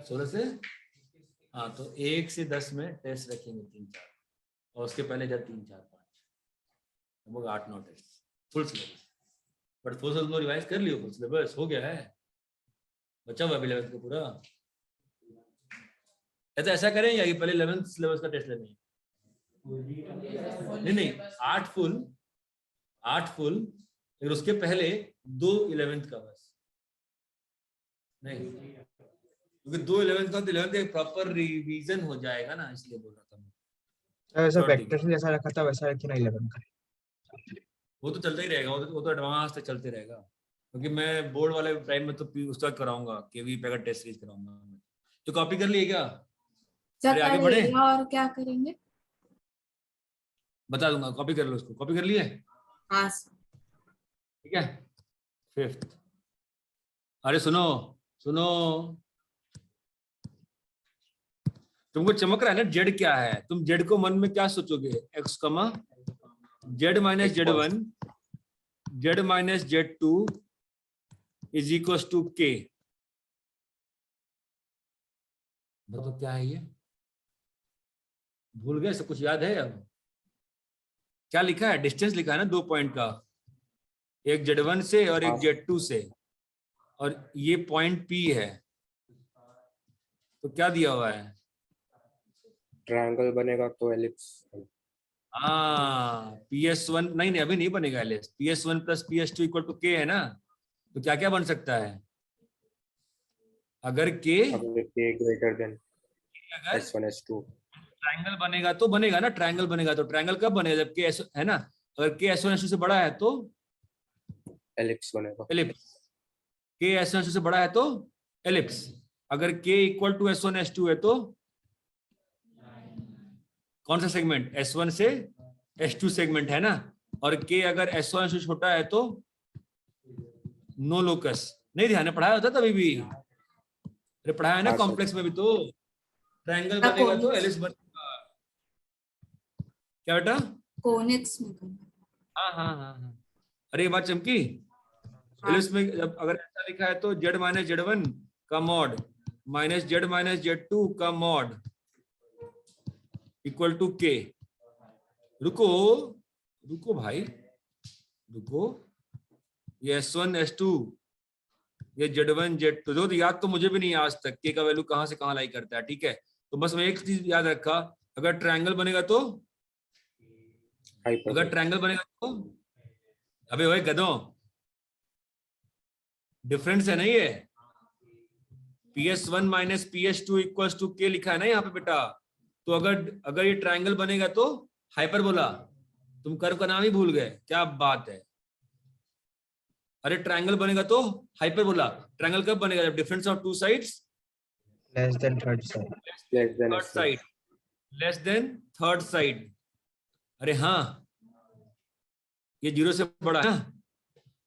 16 से, हाँ, तो 1 से 10 में टेस्ट रखेंगे 3-4, और उसके पहले इधर 3-4-5, लगभग 8-9 test full syllabus. But full syllabus revise कर लियो, फुल सिलेबस हो गया है, बचा हुआ 11th का पूरा। तो ऐसा करें या कि पहले 11th सिलेबस का टेस्ट लेना है? नहीं, 8 फुल, फिर उसके पहले 2 11th का बस। नहीं, क्योंकि 2 11th का, तो 11th का प्रॉपर रिवीजन हो जाएगा ना, इसलिए बोल रहा था मैं। ऐसा वेक्टर जैसा रखा था वैसा रखी ना 11 का। वो तो चलता ही रहेगा, वो तो एडवांस तक चलते रहेगा, क्योंकि मैं बोर्ड वाले टाइम में तो उसका कराऊंगा, केवी पे का टेस्ट सीरीज कराऊंगा। तो कॉपी कर लिए क्या? अरे आगे बढ़े, और क्या करेंगे बता दूंगा, कॉपी कर लो उसको। कॉपी कर लिए? हाँ ठीक है। 5th, अरे सुनो, तुमको चमक रहा है ना जेड क्या है? तुम जेड को मन में क्या सोचोगे? X comma Z minus Z1 Z minus Z2 is equal to K. बताओ क्या है ये? भूल गए? सब कुछ याद है? अब क्या लिखा है? डिस्टेंस लिखा है ना 2 पॉइंट का, एक Z1 से और एक Z2 से, और ये पॉइंट P है। तो क्या दिया हुआ है? ट्रायंगल बनेगा तो एलिप्स। हाँ, PS1 नहीं, अभी नहीं बनेगा ellipse. PS1 plus PS2 equal to K है ना। तो क्या क्या बन सकता है? अगर K greater than S1 S2, triangle बनेगा तो बनेगा ना। ट्रायंगल बनेगा तो ट्रायंगल कब बनेगा? जब K है ना। अगर K S1 S2 से बड़ा है तो एलिप्स बनेगा। एलिप्स। K S1 S2 से बड़ा है तो एलिप्स। अगर K equal to S1 S2 है तो कौन सा सेगमेंट? S1 से S2 सेगमेंट है ना। और K अगर S1 से छोटा है तो नो लोकस। नहीं ध्यान में पढ़ाया होता तभी भी? अरे पढ़ाया है ना कॉम्प्लेक्स में भी। तो ट्रायंगल बनेगा तो एलिप्स बनेगा। क्या बेटा? कोनिक्स में करना। हाँ। अरे ये बात चमकी। एलिप्स में जब अगर ऐसा लिखा है तो Z माइनस Z1 का mod minus Z minus Z2 का मॉड इक्वल टू K। रुको भाई, रुको। ये S1 S2, ये Z1 Z2, तो याद तो मुझे भी नहीं आज तक K का वैल्यू कहां से कहां लाई करता है। ठीक है, तो बस मैं एक चीज याद रखा, अगर ट्रायंगल बनेगा तो अबे ओए गधों, डिफरेंस है ना ये। PS1 minus PS2 equal to K लिखा है ना यहाँ पे बेटा। तो अगर ये ट्रायंगल बनेगा तो हाइपरबोला। तुम कर्व का नाम ही भूल गए, क्या बात है। अरे ट्रायंगल बनेगा तो हाइपरबोला। ट्रायंगल कब बनेगा? जब difference of 2 sides less than third side. Less than third side. अरे हाँ, ये 0 से बड़ा है ना।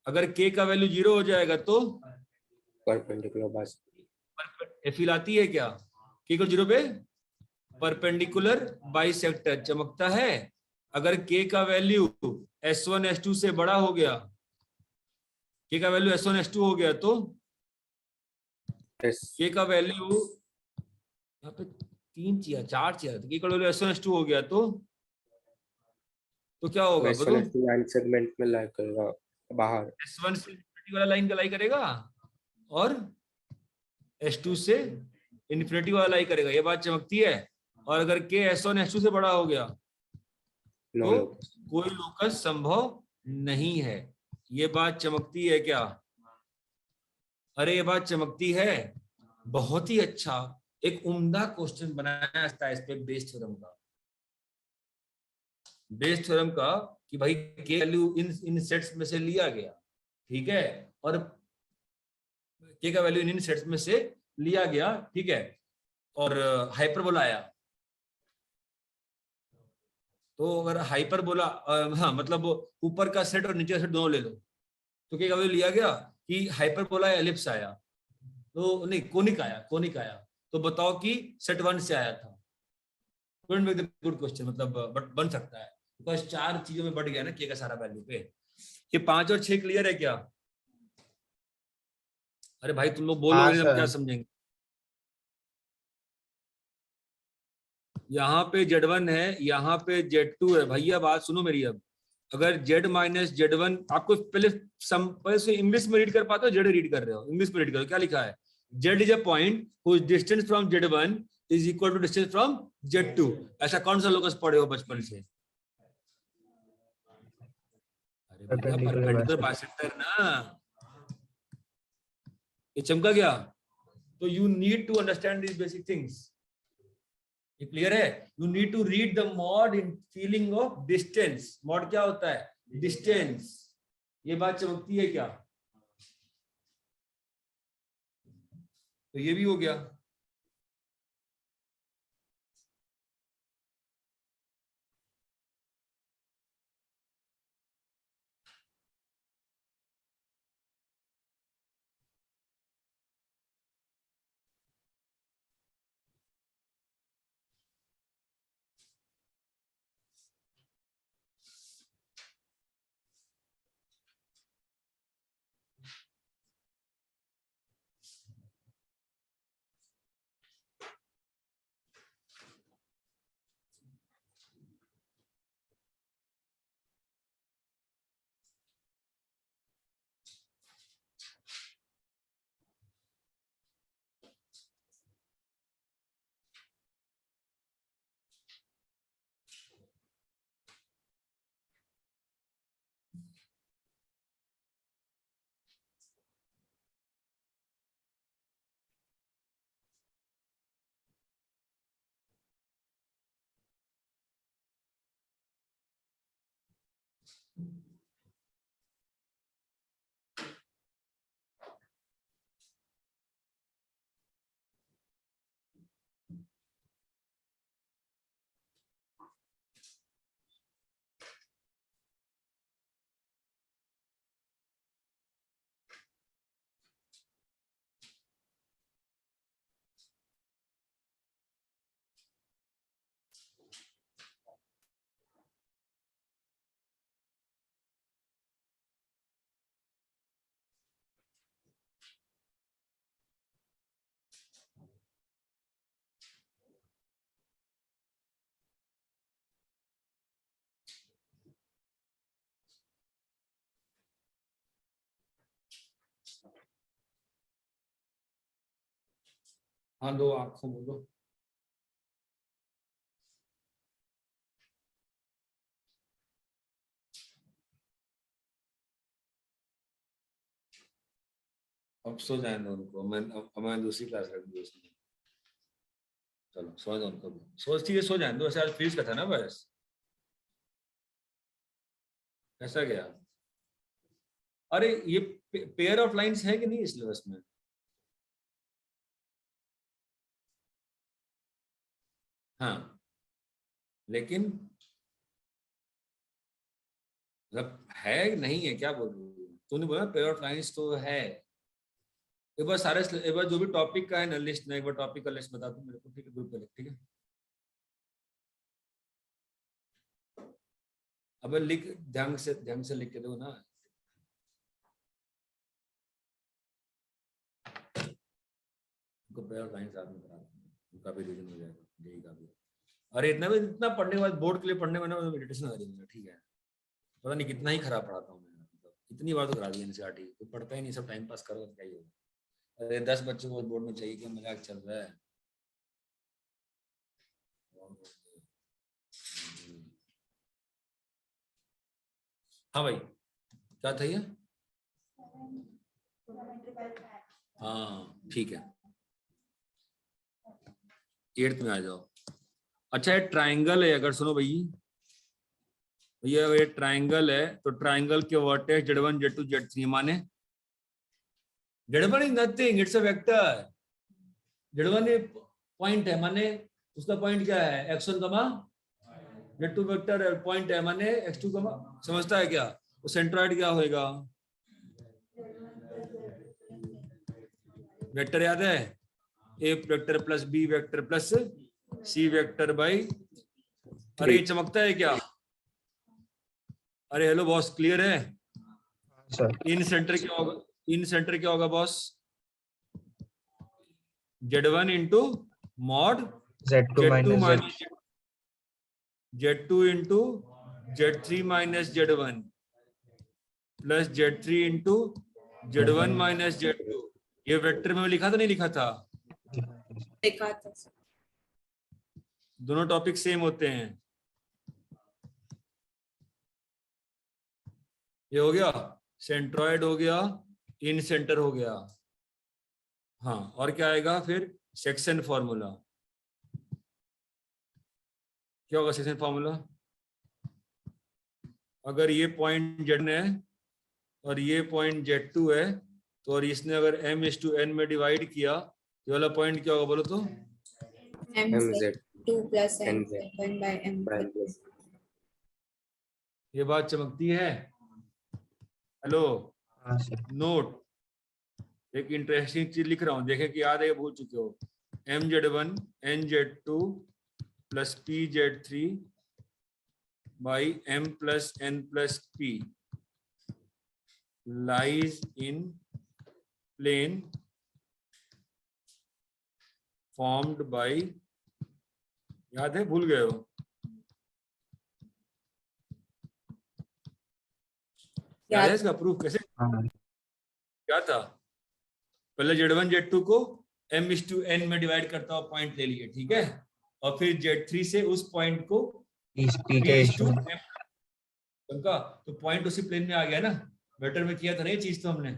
अगर K का वैल्यू 0 हो जाएगा तो परपेंडिकुलर बाइसेक्टर। फील आती है क्या? K को 0 पे परपेंडिकुलर बाइसेक्टर चमकता है। अगर K का वैल्यू S1 S2 से बड़ा हो गया, K का वैल्यू S1 S2 हो गया तो K का वैल्यू यहाँ पे 3 चीज 4 चीज, K का वैल्यू S1 S2 हो गया तो क्या होगा? लाइन सेगमेंट में लाई करेगा बाहर। S1 से इन्फिनिटी वाला लाइन का लाई करेगा और S2 से इन्फिनिटी वाला लाई करेगा। ये बात चमकती है। और अगर K S1 S2 से बड़ा हो गया, नो तो लोकस। कोई लोकस संभव नहीं है। ये बात चमकती है क्या? अरे ये बात चमकती है। बहुत ही अच्छा, एक उम्दा क्वेश्चन बनाया था इस पे बेस थ्योरम का। बेस थ्योरम का कि भाई के वैल्यू इन सेट्स में से लिया गया, ठीक है, और के का वैल्यू इन सेट्स में से लिया गया, ठीक है, और हाइपरबोला आया। तो अगर हाइपरबोला हाँ मतलब ऊपर का सेट और नीचे का सेट दोनों ले लो, तो के का वैल्यू लिया गया कि हाइपरबोला या एलिप्स आया, तो नहीं कोनिक आया, कोनिक आया, तो बताओ कि सेट 1 से आया था। गुड क्वेश्चन, मतलब बट बन सकता है बिकॉज 4 चीजों में बढ़ गया ना के का सारा वैल्यू पे। ये 5 और 6 क्लियर है क्या? अरे भाई तुम लोग बोलोगे हाँ नहीं तो हम क्या सर। समझेंगे? यहाँ पे Z1 है, यहाँ पे Z2 है। भैया बात सुनो मेरी। अब अगर Z माइनस Z1, आपको पहले से इंग्लिश में रीड कर पाते हो? जेड रीड कर रहे हो, इंग्लिश में रीड करो, क्या लिखा है? Z is a point whose distance from Z1 is equal to distance from Z2। ऐसा कौन सा लोकस पढ़े हो बचपन से? अरे भैया Perpendicular परपेंडिकुलर bicycle. बाइसेक्टर ना। ये चमका गया? तो you need to understand these basic things. ये क्लियर है? You need to read the mod in feeling of distance. Mod क्या होता है? डिस्टेंस। ये बात चमकती है क्या? तो ये भी हो गया। हाँ दो आंखों बोलो। अब सो जाए दो उनको, मैं दूसरी क्लास रख दी उसने। चलो सो जाओ उनको भी, सोचती है सो जाए दो। ऐसा आज फीस का था ना बस। ऐसा गया। अरे ये पेयर ऑफ लाइंस है कि नहीं इस सिलेबस में? हाँ लेकिन मतलब है नहीं है, क्या बोल रही हूँ? तूने बोला पेयर ऑफ लाइंस तो है। एक बार सारे एक बार जो भी टॉपिक का है ना लिस्ट में, एक बार टॉपिक का लिस्ट बता दो मेरे को, ठीक है? ग्रुप पे लिख, ठीक है? अब लिख, ध्यान से लिख के दो ना। उनको पेयर ऑफ लाइंस साथ में करा दूंगा, उनका भी रीजन हो जाएगा, जेई का भी। अरे इतना पढ़ने के बाद बोर्ड के लिए पढ़ने में ना मेडिटेशन आ जाएगा, ठीक है? पता नहीं कितना ही खराब पढ़ाता हूँ मैं, मतलब इतनी बार तो करा दी एनसीईआरटी, तो पढ़ता ही नहीं, सब टाइम पास करो, क्या ही होगा? अरे 10 बच्चों को बोर्ड में चाहिए, क्या मजाक चल रहा है? हाँ भाई, क्या था ये? हाँ ठीक है, 8th में आ जाओ। अच्छा ये ट्राइंगल है, अगर सुनो भाई भैया, ये ट्राइंगल है तो ट्राइंगल के वर्टेक्स Z1 Z2 Z3 माने Z1 is nothing, it's a vector. Z1 point है, माने उसका पॉइंट क्या है? x1 कमा Z2 वेक्टर है, पॉइंट है माने x2 कमा, समझता है क्या? तो सेंट्रॉइड क्या होएगा? वेक्टर याद है? A vector plus B vector plus C vector by, अरे ये चमकता है क्या? अरे हेलो बॉस, क्लियर है? सर इन सेंटर क्या होगा? इन सेंटर क्या होगा boss? Z1 into mod Z2 Z2 minus Z minus Z2 into Z3 minus Z1 plus Z3 into Z1 minus Z2। ये वेक्टर में लिखा था नहीं लिखा था? देखा था सर। दोनों टॉपिक सेम होते हैं। ये हो गया, सेंट्रॉइड हो गया, इन सेंटर हो गया। हाँ, और क्या आएगा फिर? Section formula. क्या होगा सेक्शन फॉर्मूला? अगर ये पॉइंट Z है और ये पॉइंट Z2 है, तो और इसने अगर m/n में डिवाइड किया, ये वाला पॉइंट क्या होगा बोलो तो? MZ M2 plus NZ M1 by M by plus. ये बात चमकती है? हेलो, हाँ सर नोट, एक इंटरेस्टिंग चीज लिख रहा हूं, देखें कि याद है या भूल चुके हो। mZ1 nZ2 plus pZ3 by m plus n plus p lies in plane formed by, याद है भूल गए हो? याद है इसका प्रूफ कैसे हाँ क्या था? पहले Z1 Z2 को m/n में डिवाइड करता हुआ पॉइंट ले लिए, ठीक है, और फिर Z3 से उस पॉइंट को P के इशू p/m उनका, तो पॉइंट उसी प्लेन में आ गया ना। वेक्टर में किया था ना ये चीज, तो हमने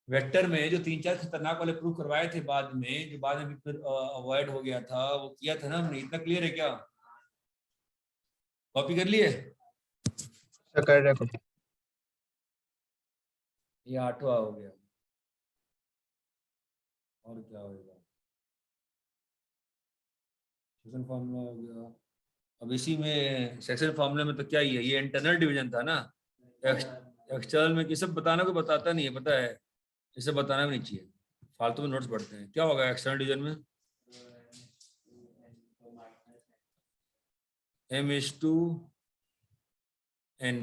वेक्टर में जो 3-4 खतरनाक वाले प्रूफ करवाए थे बाद में, जो बाद में फिर अवॉइड हो गया था, वो किया था ना हमने। इतना क्लियर है क्या? कॉपी कर लिए? सर कर रहे हो। ये 8वां हो गया, और क्या होगा? सेक्शन फार्मूला हो गया। अब इसी में सेक्शन फार्मूला में तो क्या ही है, ये इंटरनल डिवीजन था ना। एक्सटर्नल में किसे बताना, को बताता नहीं है, पता है? इसे बताना भी नहीं चाहिए, फालतू में नोट्स पढ़ते हैं। क्या होगा एक्सटर्नल डिवीजन में? m/n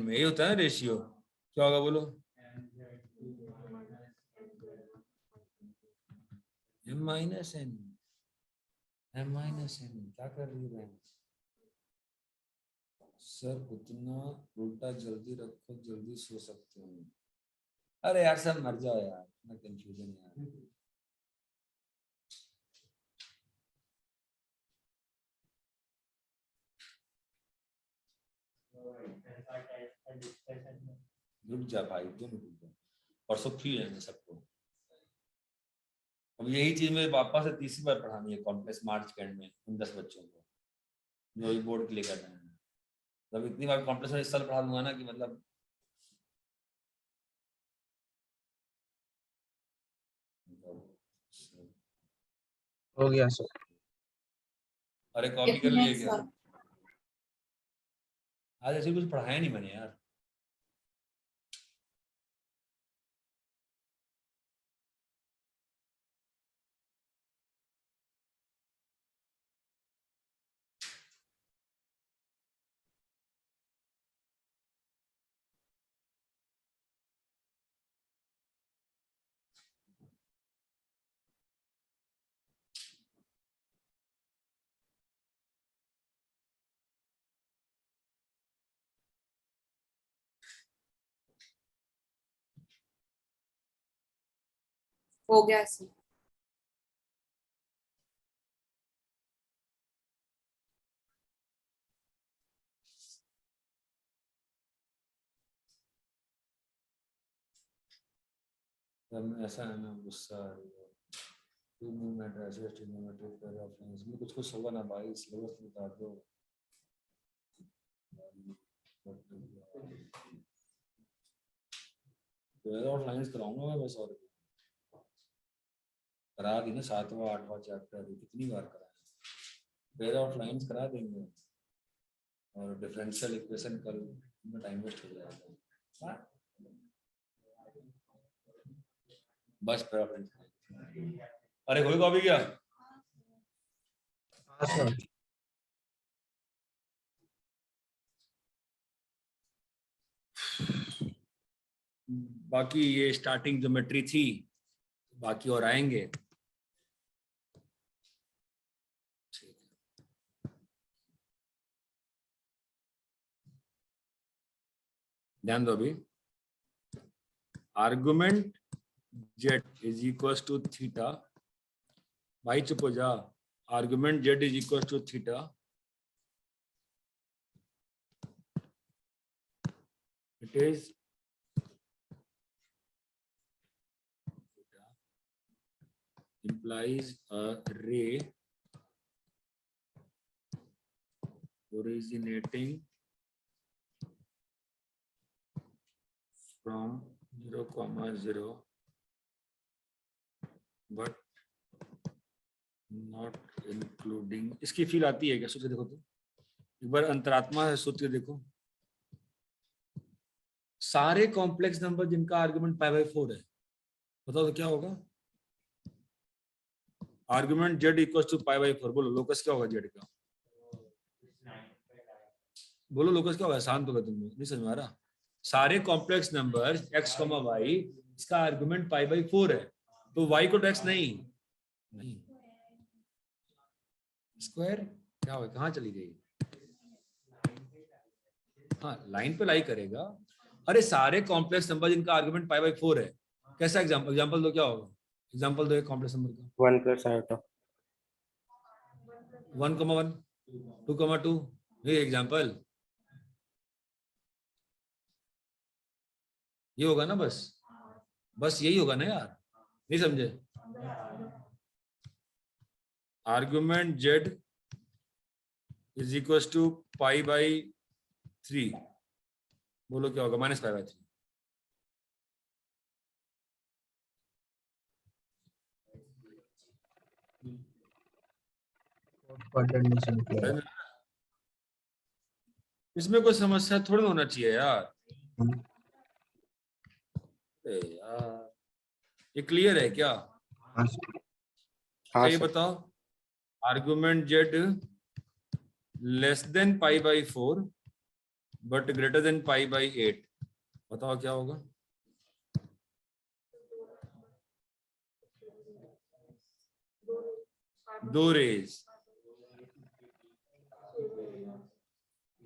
में ये होता है रेशियो। क्या होगा बोलो? m-n, m-n। क्या कर रही है बहन? सर उतना उल्टा जल्दी रखो, जल्दी सो सकते हो। अरे यार सब मर जाओ यार, इतना कंफ्यूजन यार। रुक जा भाई, तुम रुक जा, परसों फ्री रहेंगे सबको। अब यही चीज मेरे पापा से तीसरी बार पढ़ानी है कॉम्प्लेक्स मार्च के एंड में उन 10 बच्चों को जो ये बोर्ड के लिए कर रहे हैं। तब इतनी बार कॉम्प्लेक्स में इस साल पढ़ा दूंगा ना कि मतलब हो गया सर। अरे कॉपी कर लिए Yes, क्या? sir. आज ऐसे कुछ पढ़ाया नहीं मैंने यार। हो गया सर। ऐसा है ना, गुस्सा आ रही है। ट्रिग्नोमेट्री ऐसे ट्रिग्नोमेट्री कर ऑफलाइन इसमें कुछ कुछ होगा ना भाई, सिलेबस बता दो। ऑफलाइन कराऊंगा मैं बस, और करा दी ना 7वां 8वां चैप्टर, कितनी बार कराया, ऑफलाइन करा देंगे। और डिफरेंशियल इक्वेशन कल में टाइम वेस्ट हो जाएगा। हाँ? बस पैरा। अरे कोई कॉपी क्या? हाँ सर। बाकी ये स्टार्टिंग ज्योमेट्री थी, बाकी और आएंगे। ध्यान दो अभी, argument z is equal to theta. भाई चुप हो जा। Argument z is equal to theta, it is implies a ray originating from 0,0 but not including। इसकी फील आती है क्या? सोच देखो तो एक बार, अंतरात्मा है सूत्र देखो। सारे कॉम्प्लेक्स नंबर जिनका आर्गुमेंट π/4 है, बताओ तो क्या होगा? आर्गुमेंट z इक्वल टू π/4, बोलो लोकस क्या होगा z का? बोलो लोकस क्या होगा? शांत होगा तुम, नहीं समझ में आ रहा। सारे कॉम्प्लेक्स नंबर x, y इसका आर्गुमेंट π/4 है, तो y को तो x नहीं स्क्वायर क्या होगा? कहाँ चली गई? हाँ लाइन पे लाई करेगा। अरे सारे कॉम्प्लेक्स नंबर जिनका आर्गुमेंट π/4 है, कैसा एग्जांपल दो, क्या होगा? एग्जांपल दो एक कॉम्प्लेक्स नंबर का। 1 plus iota 1,1 2,2 ये एग्जांपल, ये होगा ना, बस यही होगा ना यार, नहीं समझे? Argument z is equal to π/3, बोलो क्या होगा? -π/3। Coordination clear. इसमें कोई समस्या थोड़ी होना चाहिए यार। यार ये क्लियर है क्या? हाँ सर। हाँ ये सर बताओ, argument z less than π/4 but greater than π/8, बताओ क्या होगा? दो रेज,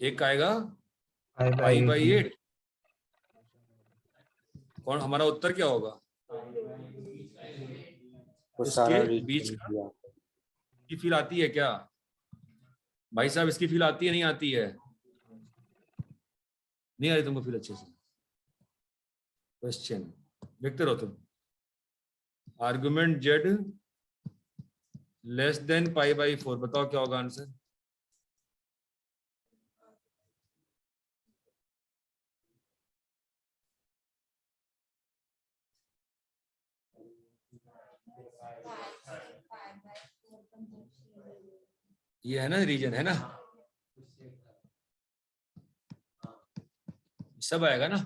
एक आएगा π/8। कौन हमारा उत्तर क्या होगा? वो सारा इसके रीड बीच कर दिया। की फील आती है क्या भाई साहब? इसकी फील आती है नहीं आती है? नहीं आ रही तुमको फील अच्छे से? क्वेश्चन देखते रहो तुम। आर्गुमेंट z लेस देन π/4, बताओ क्या होगा आंसर? ये है ना रीजन, है ना? सब आएगा ना?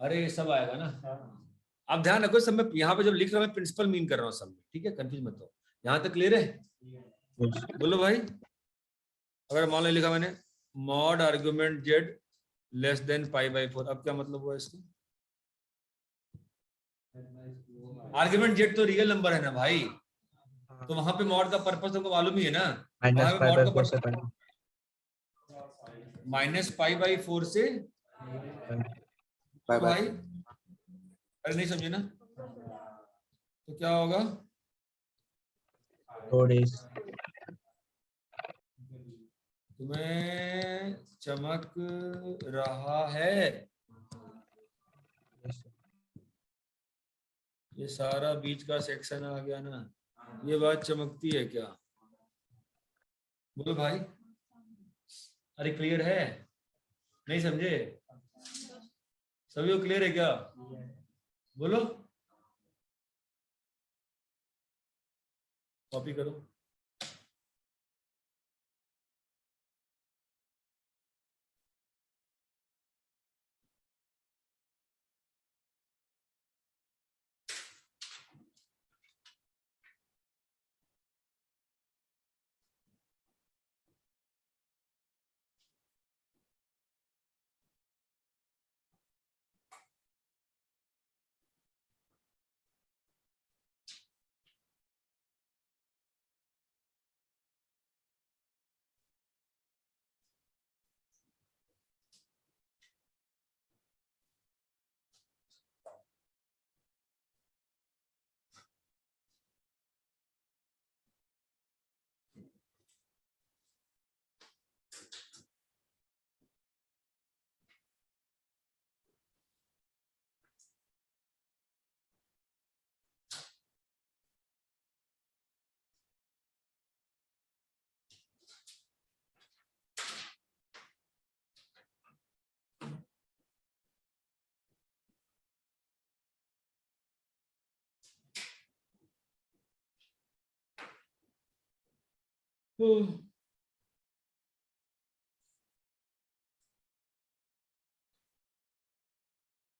अरे ये सब आएगा ना? आप ध्यान रखो, सब में यहाँ पे जब लिख रहा हूँ मैं प्रिंसिपल मीन कर रहा हूँ सब में, ठीक है? कंफ्यूज मत हो। यहाँ तक क्लियर है? बोलो भाई। अगर मान लो लिखा मैंने mod argument z less than π/4, अब क्या मतलब हुआ इसका? आर्गुमेंट z तो रियल नंबर है ना भाई, तो वहां पे मॉड का पर्पस तुमको मालूम ही है ना? वहां पे मॉड का पर्पस -π/4 से बाय बाय। भाई, अरे नहीं समझे ना? तो क्या होगा? तुम्हें चमक रहा है? ये सारा बीच का सेक्शन आ गया ना, ये बात चमकती है क्या? बोलो भाई, अरे क्लियर है? नहीं समझे? सभी को क्लियर है क्या? बोलो, कॉपी करो।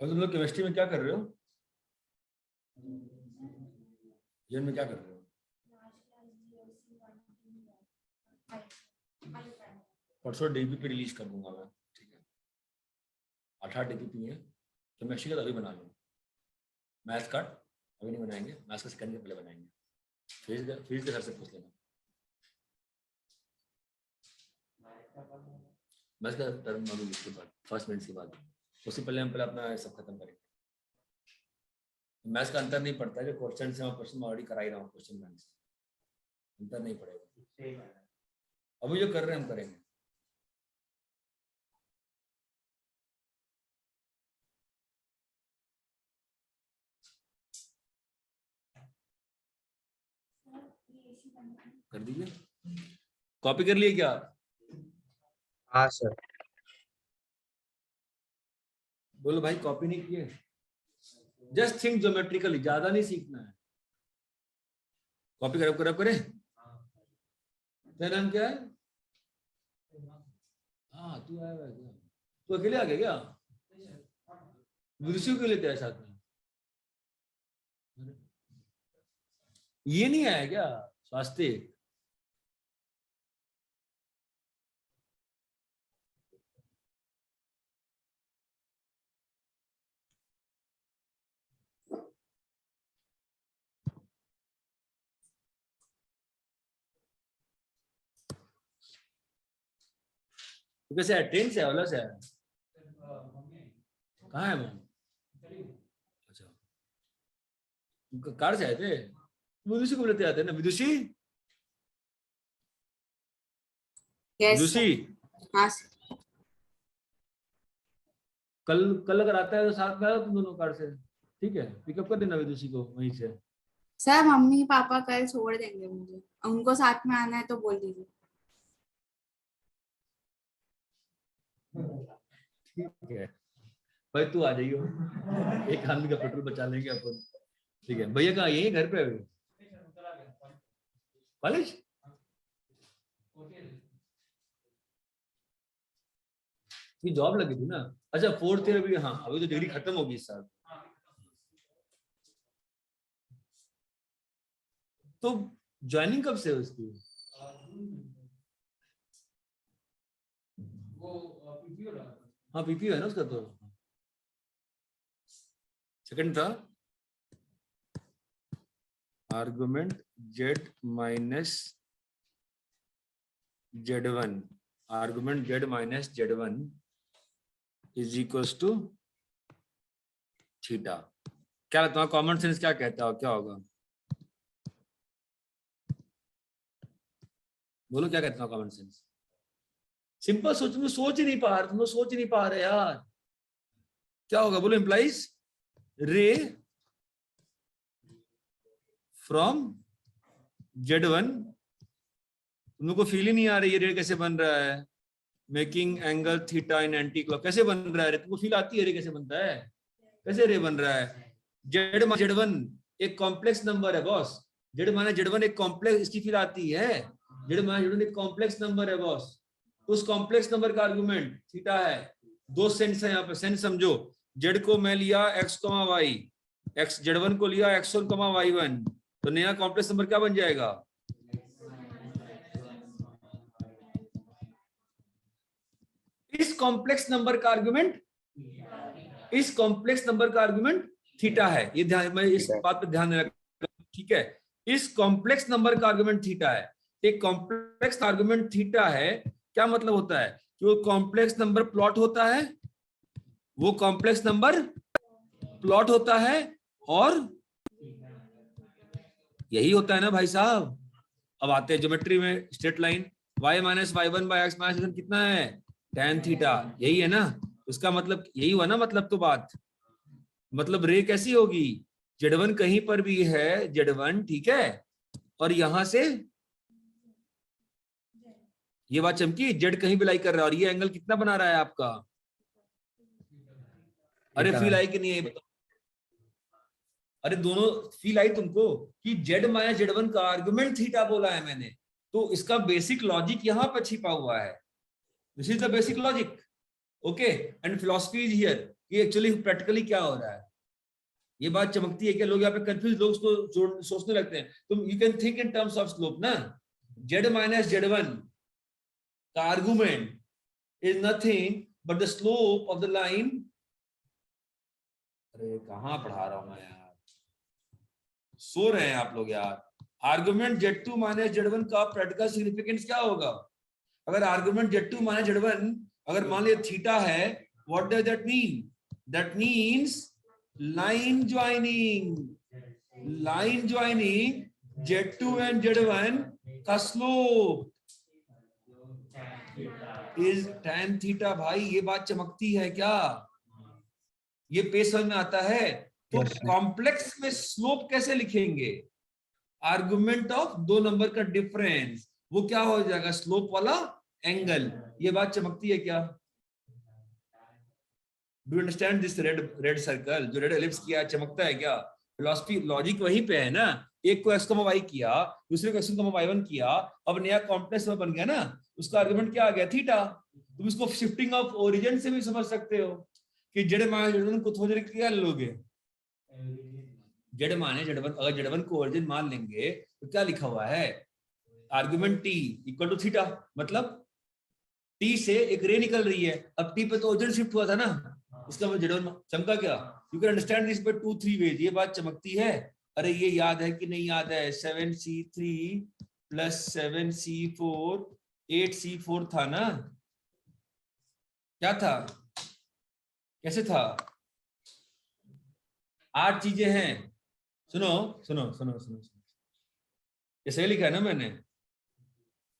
और तुम लोग केमिस्ट्री में क्या कर रहे हो? जन में क्या कर रहे हो? परसों डीपीपी रिलीज कर दूंगा मैं, ठीक है? 8 डीपीपी है, केमिस्ट्री का तो अभी बना लो। मैथ्स का अभी नहीं बनाएंगे, मैथ्स का सेकंड में पहले बनाएंगे। फीस के सर से पूछ लेना। मैथ्स का टर्म अभी इसके बाद, फर्स्ट मिनट के बाद, उससे पहले हम पहले अपना सब खत्म करेंगे। मैथ्स का अंतर नहीं पड़ता है, जो क्वेश्चन से मैं क्वेश्चन ऑलरेडी करा ही रहा हूँ, क्वेश्चन बैंक से अंतर नहीं पड़ेगा। अभी जो कर रहे हैं हम करेंगे। कर दीजिए, कॉपी कर लिए क्या? हाँ सर। बोलो भाई, कॉपी नहीं किए? जस्ट थिंक ज्योमेट्रिकली, ज्यादा नहीं सीखना है। कॉपी करे। तेरा नाम क्या है? हाँ, तू आया हुआ है क्या? तू अकेले आ गया क्या? विदुषी को लेते हैं साथ में? ये नहीं आया क्या स्वास्थ्य? तो कैसे है? ट्रेन से ओला से आया? कहाँ है मैम? अच्छा, कार से आए थे? विदुषी को लेते आते हैं ना? विदुषी, यस विदुषी हाँ सर। कल अगर आता है तो साथ में आओ तुम दोनों कार से, ठीक है? पिकअप कर देना विदुषी को वहीं से। सर मम्मी पापा कल छोड़ देंगे मुझे, उनको साथ में आना है तो बोल दीजिए। ठीक है भाई, तू आ जाइयो, एक आदमी का पेट्रोल बचा लेंगे अपन। ठीक है भैया, कहाँ? यही घर पे अभी? कॉलेज? ये जॉब लगी थी ना? अच्छा, 4th ईयर भी? हाँ, अभी तो डिग्री खत्म होगी इस साल। तो ज्वाइनिंग कब से है उसकी? हाँ, पीपीओ है ना उसका। तो सेकंड था argument Z minus Z one, argument Z minus Z one is equals to theta. क्या तुम्हारा कॉमन सेंस क्या कहता हो, क्या होगा? बोलो, क्या कहता हो कॉमन सेंस? सिंपल सोच, तुम सोच ही नहीं पा रहे, तुम लोग सोच ही नहीं पा रहे यार। क्या होगा बोलो? इंप्लाइज रे फ्रॉम Z1, तुम लोग को फील ही नहीं आ रही है रे कैसे बन रहा है, making angle theta in anti clock कैसे बन रहा है रे, तुमको फील आती है रे कैसे बनता है, कैसे रे बन रहा है। Z1 एक कॉम्प्लेक्स नंबर है बॉस, Z-1 एक कॉम्प्लेक्स, इसकी फील आती है, Z-1 एक कॉम्प्लेक्स नंबर है बॉस, तो उस कॉम्प्लेक्स नंबर का आर्गुमेंट थीटा है। दो सेंस है यहाँ पे, सेंस समझो, Z को मैं लिया x, y, x Z1 को लिया x1, y1, तो नया कॉम्प्लेक्स नंबर क्या बन जाएगा, इस कॉम्प्लेक्स नंबर का आर्गुमेंट, इस कॉम्प्लेक्स नंबर का आर्गुमेंट थीटा है। ये ध्यान, मैं इस बात पे ध्यान रखना, ठीक है, इस कॉम्प्लेक्स नंबर का आर्गुमेंट थीटा है। एक कॉम्प्लेक्स आर्गुमेंट थीटा है, क्या मतलब होता है कि वो कॉम्प्लेक्स नंबर प्लॉट होता है, वो कॉम्प्लेक्स नंबर प्लॉट होता है, और यही होता है ना भाई साहब। अब आते हैं ज्योमेट्री में, straight line y minus y1 by x minus y1 कितना है, tan थीटा, यही है ना, उसका मतलब यही हुआ ना, मतलब तो बात, मतलब रे कैसी होगी, Z1 कहीं पर भी है, Z1 ठीक है, और यहां से ये बात चमकी, Z कहीं भी लाई कर रहा है, और ये एंगल कितना बना रहा है आपका, अरे थीटा। फील आई कि नहीं है, बताओ, अरे दोनों फील आई तुमको कि Z माइनस Z1 का आर्गुमेंट थीटा बोला है मैंने, तो इसका बेसिक लॉजिक यहां पर छिपा हुआ है, this is the basic logic, okay, and philosophy is here कि एक्चुअली प्रैक्टिकली क्या हो रहा है। ये बात चमकती है कि लोग यहाँ पे कंफ्यूज, लोग उसको सोचने लगते हैं, तुम you can think in terms of slope ना, Z माइनस Z1 का argument is nothing but the slope of the line, अरे कहाँ पढ़ा रहा हूं मैं यार, सो रहे हैं आप लोग यार। आर्गुमेंट Z2 माइनस Z1 का प्रैक्टिकल सिग्निफिकेंस क्या होगा, अगर आर्गुमेंट Z2 माइनस Z1 अगर मान लिया थीटा है, what does that mean, that means line joining, line joining Z2 and Z1 का स्लोप इज tan थीटा। भाई ये बात चमकती है क्या, ये पेश समझ में आता है। तो Yes, sir. कॉम्प्लेक्स में स्लोप कैसे लिखेंगे, आर्गुमेंट ऑफ दो नंबर का डिफरेंस, वो क्या हो जाएगा, स्लोप वाला एंगल। ये बात चमकती है क्या, do understand this red circle, जो रेड एलिप्स किया है, चमकता है क्या, फिलॉसफी लॉजिक वहीं पे है ना, एक को x, y किया, दूसरे को x, y1 किया, अब नया कॉम्प्लेक्स बन गया ना, उसका आर्गुमेंट क्या आ गया, थीटा। तुम इसको शिफ्टिंग ऑफ ओरिजिन से भी समझ सकते हो कि Z माइनस Z1 को थोड़ी देर क्या लोगे, Z माइनस Z1, अगर Z1 को ओरिजिन मान लेंगे तो क्या लिखा हुआ है, argument t equal to theta, मतलब t से एक रे निकल रही है, अब t पे तो ओरिजिन शिफ्ट हुआ था ना, इसका मतलब Z1 चमका क्या, you can understand this by 2-3 ways. ये बात चमकती है। अरे ये याद है कि नहीं याद है, 7c3 प्लस 7c4 8c4 था ना, क्या था, कैसे था, 8 चीजें हैं, सुनो सुनो सुनो सुनो, ये सही लिखा है ना मैंने,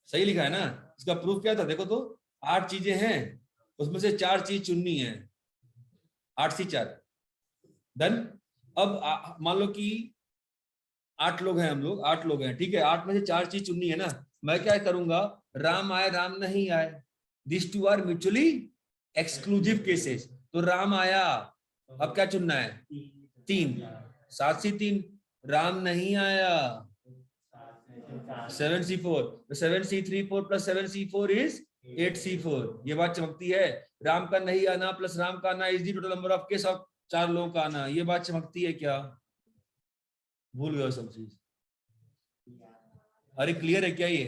सही लिखा है ना, इसका प्रूफ क्या था, देखो तो 8 चीजें हैं, उसमें से 4 चीज चुननी है, 8c4 डन। अब मान लो कि 8 लोग हैं, हम लोग 8 लोग हैं, ठीक है, 8 में से 4 चीज चुननी है ना, मैं क्या करूंगा, राम आए राम नहीं आए, this two are mutually exclusive cases, तो राम आया, अब क्या चुनना है, 3, 7c3, राम नहीं आया 7c4, 7c3 plus 7c4 is 8c4। ये बात चमकती है, राम का नहीं आना प्लस राम का आना is the total number of case of 4 लोगों का आना। ये बात चमकती है क्या, भूल गए सब चीज, अरे क्लियर है क्या, ये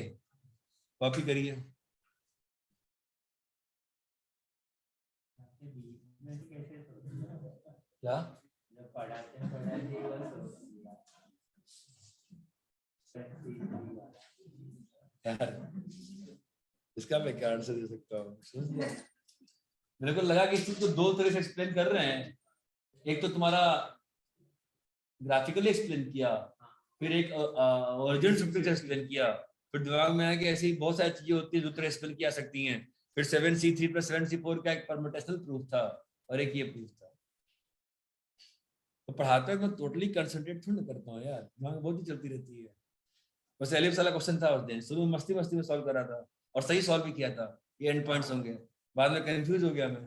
कॉपी करिए, क्या यार, इसका मैं क्या आंसर दे सकता हूँ, मेरे को लगा कि इस चीज को 2 तरह से एक्सप्लेन कर रहे हैं, एक तो तुम्हारा ग्राफिकली एक्सप्लेन किया, फिर एक ओरिजिनल स्ट्रक्चर से एक्सप्लेन किया, फिर दिमाग में आया कि ऐसी बहुत सारी चीजें होती है जो तरह एक्सप्लेन की जा सकती हैं, फिर 7c3 प्लस 7c4 का एक परमुटेशनल प्रूफ था और एक ये प्रूफ था। तो पढ़ाते वक्त मैं टोटली कंसंट्रेट थोड़ी ना करता हूँ यार, दिमाग बहुत ही चलती रहती है। बस एलिप्स वाला क्वेश्चन था उस दिन, शुरू में मस्ती मस्ती में सॉल्व करा था और सही सॉल्व भी किया था, ये एंड पॉइंट्स होंगे। बाद में कंफ्यूज हो गया मैं,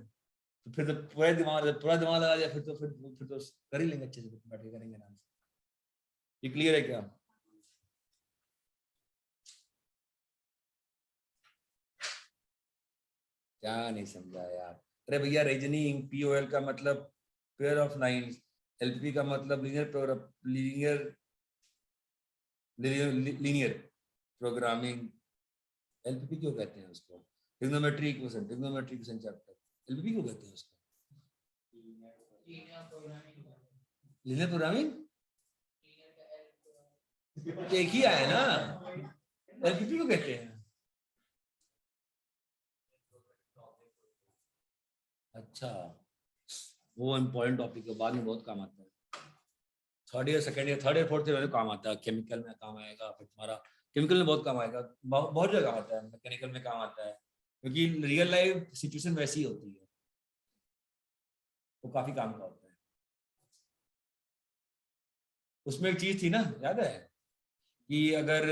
तो फिर तो पूरा दिमाग लगा दिया, फिर तो कर ही लेंगे अच्छे से, बैठ के करेंगे आराम से। ये क्लियर है क्या? क्या नहीं समझा यार? अरे भैया रीजनिंग पीओएल का मतलब पेयर ऑफ लाइंस, एलपी का मतलब लीनियर प्रोग्रामिंग। एलपीपी क्यों कहते हैं उसको? ट्रिग्नोमेट्री इक्वेशन चैप्टर, एलपीपी क्यों कहते हैं उसको? लीनियर प्रोग्रामिंग एक ही आया ना, एलपीपी क्यों कहते हैं? अच्छा, वो इम्पोर्टेंट टॉपिक है, बाद में बहुत काम आता है। Third year, second year, third year, fourth year में काम आता है। केमिकल में काम आएगा, फिर तुम्हारा केमिकल में बहुत काम आएगा, बहुत जगह काम आता है। मैकेनिकल में काम आता है, क्योंकि रियल लाइफ सिचुएशन वैसी होती है, वो काफी काम का होता है। उसमें एक चीज थी ना, याद है कि अगर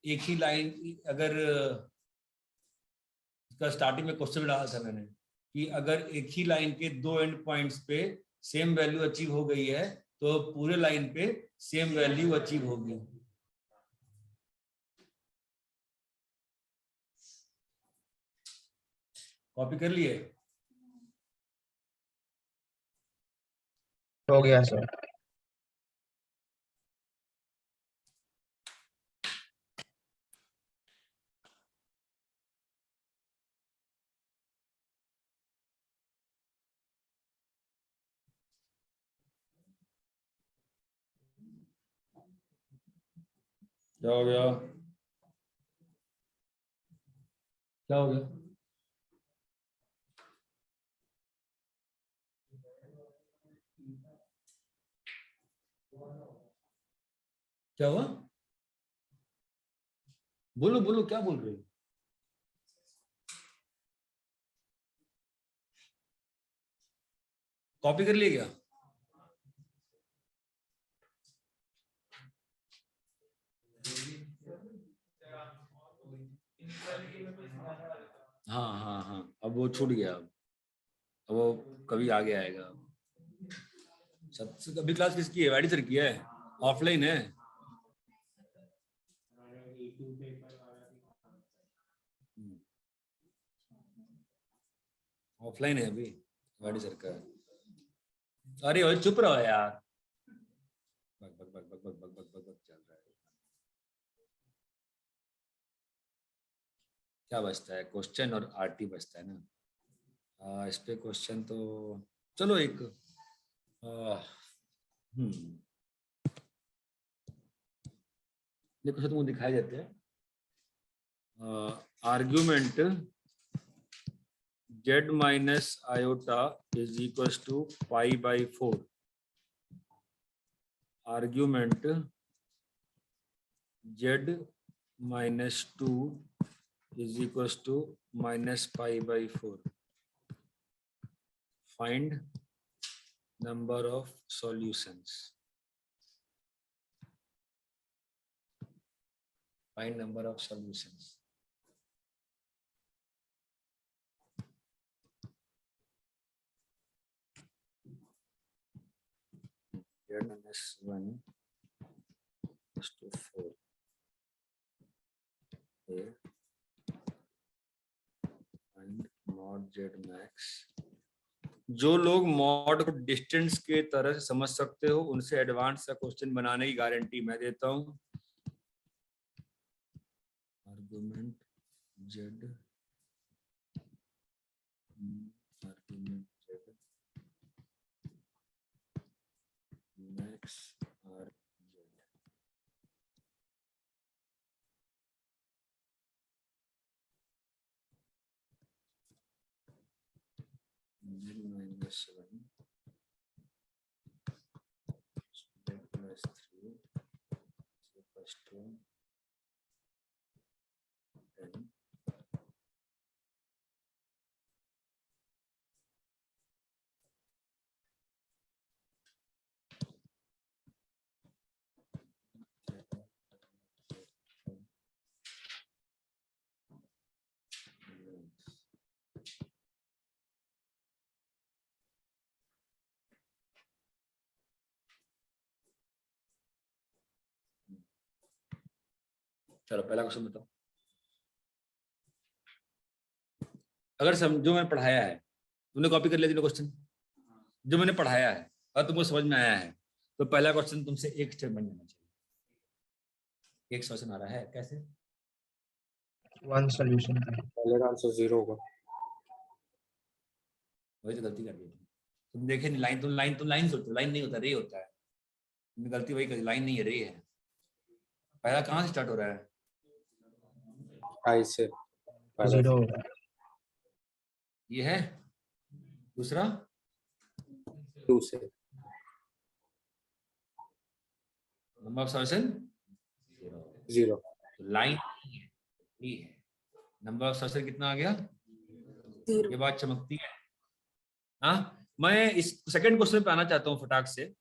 एक ही लाइन, अगर इसका स्टार्टिंग में क्वेश्चन डाला था मैंने कि अगर एक ही लाइन के दो एंड पॉइंट्स पे सेम वैल्यू अचीव हो गई है तो पूरे लाइन पे सेम वैल्यू अचीव होगी। कॉपी कर लिए? हो गया सर। क्या हो गया? क्या हो गया? क्या हुआ? बोलो बोलो, क्या बोल रहे हो? कॉपी कर लिए क्या? हाँ हाँ हाँ, अब वो छूट गया, अब वो कभी आगे आएगा। सबसे अभी क्लास किसकी है? वाइडी सर की है? ऑफलाइन है? ऑफलाइन है अभी वाइडी सर का। अरे ओए चुप रहो यार, बक बक बक बक बक बक बक बक बक चल रहा है। क्या बचता है? क्वेश्चन और आरटी बचता है ना। इस पे क्वेश्चन तो चलो एक देखो तुमको दिखाई देते हैं। Argument z minus iota is equals to pi by 4. Argument z minus 2 is equals to minus pi by 4. Find number of solutions. Find number of solutions. Z minus 1 is to 4. Okay. Find mod z max. जो लोग mod को distance के तरह से समझ सकते हो उनसे एडवांस का क्वेश्चन बनाने की गारंटी मैं देता हूं। Argument Z, argument Z max R Z minus 1 plus 3 equals to 10. चलो पहला क्वेश्चन बताओ। अगर जो मैंने पढ़ाया है, तुमने कॉपी कर लिया तीनों क्वेश्चन जो मैंने पढ़ाया है और तुमको समझ में आया है, तो पहला क्वेश्चन तुमसे एक स्टेप बन जाना चाहिए। एक क्वेश्चन आ रहा है कैसे? वन सॉल्यूशन का पहले का आंसर 0 होगा। वही तो गलती कर दी तुम देखे नहीं, लाइन सोचो, लाइन नहीं होता, रे होता है। तुमने गलती वही करी, लाइन नहीं है, रे है। पहला कहाँ से स्टार्ट हो रहा है? आई से पहला 0 होगा। ये है। दूसरा 2 से नंबर ऑफ सॉल्यूशन 0 लाइन ये है। नंबर ऑफ सॉल्यूशन कितना आ गया? 0। ये बात चमकती है। हाँ, मैं इस सेकंड क्वेश्चन पे आना चाहता हूँ फटाक से।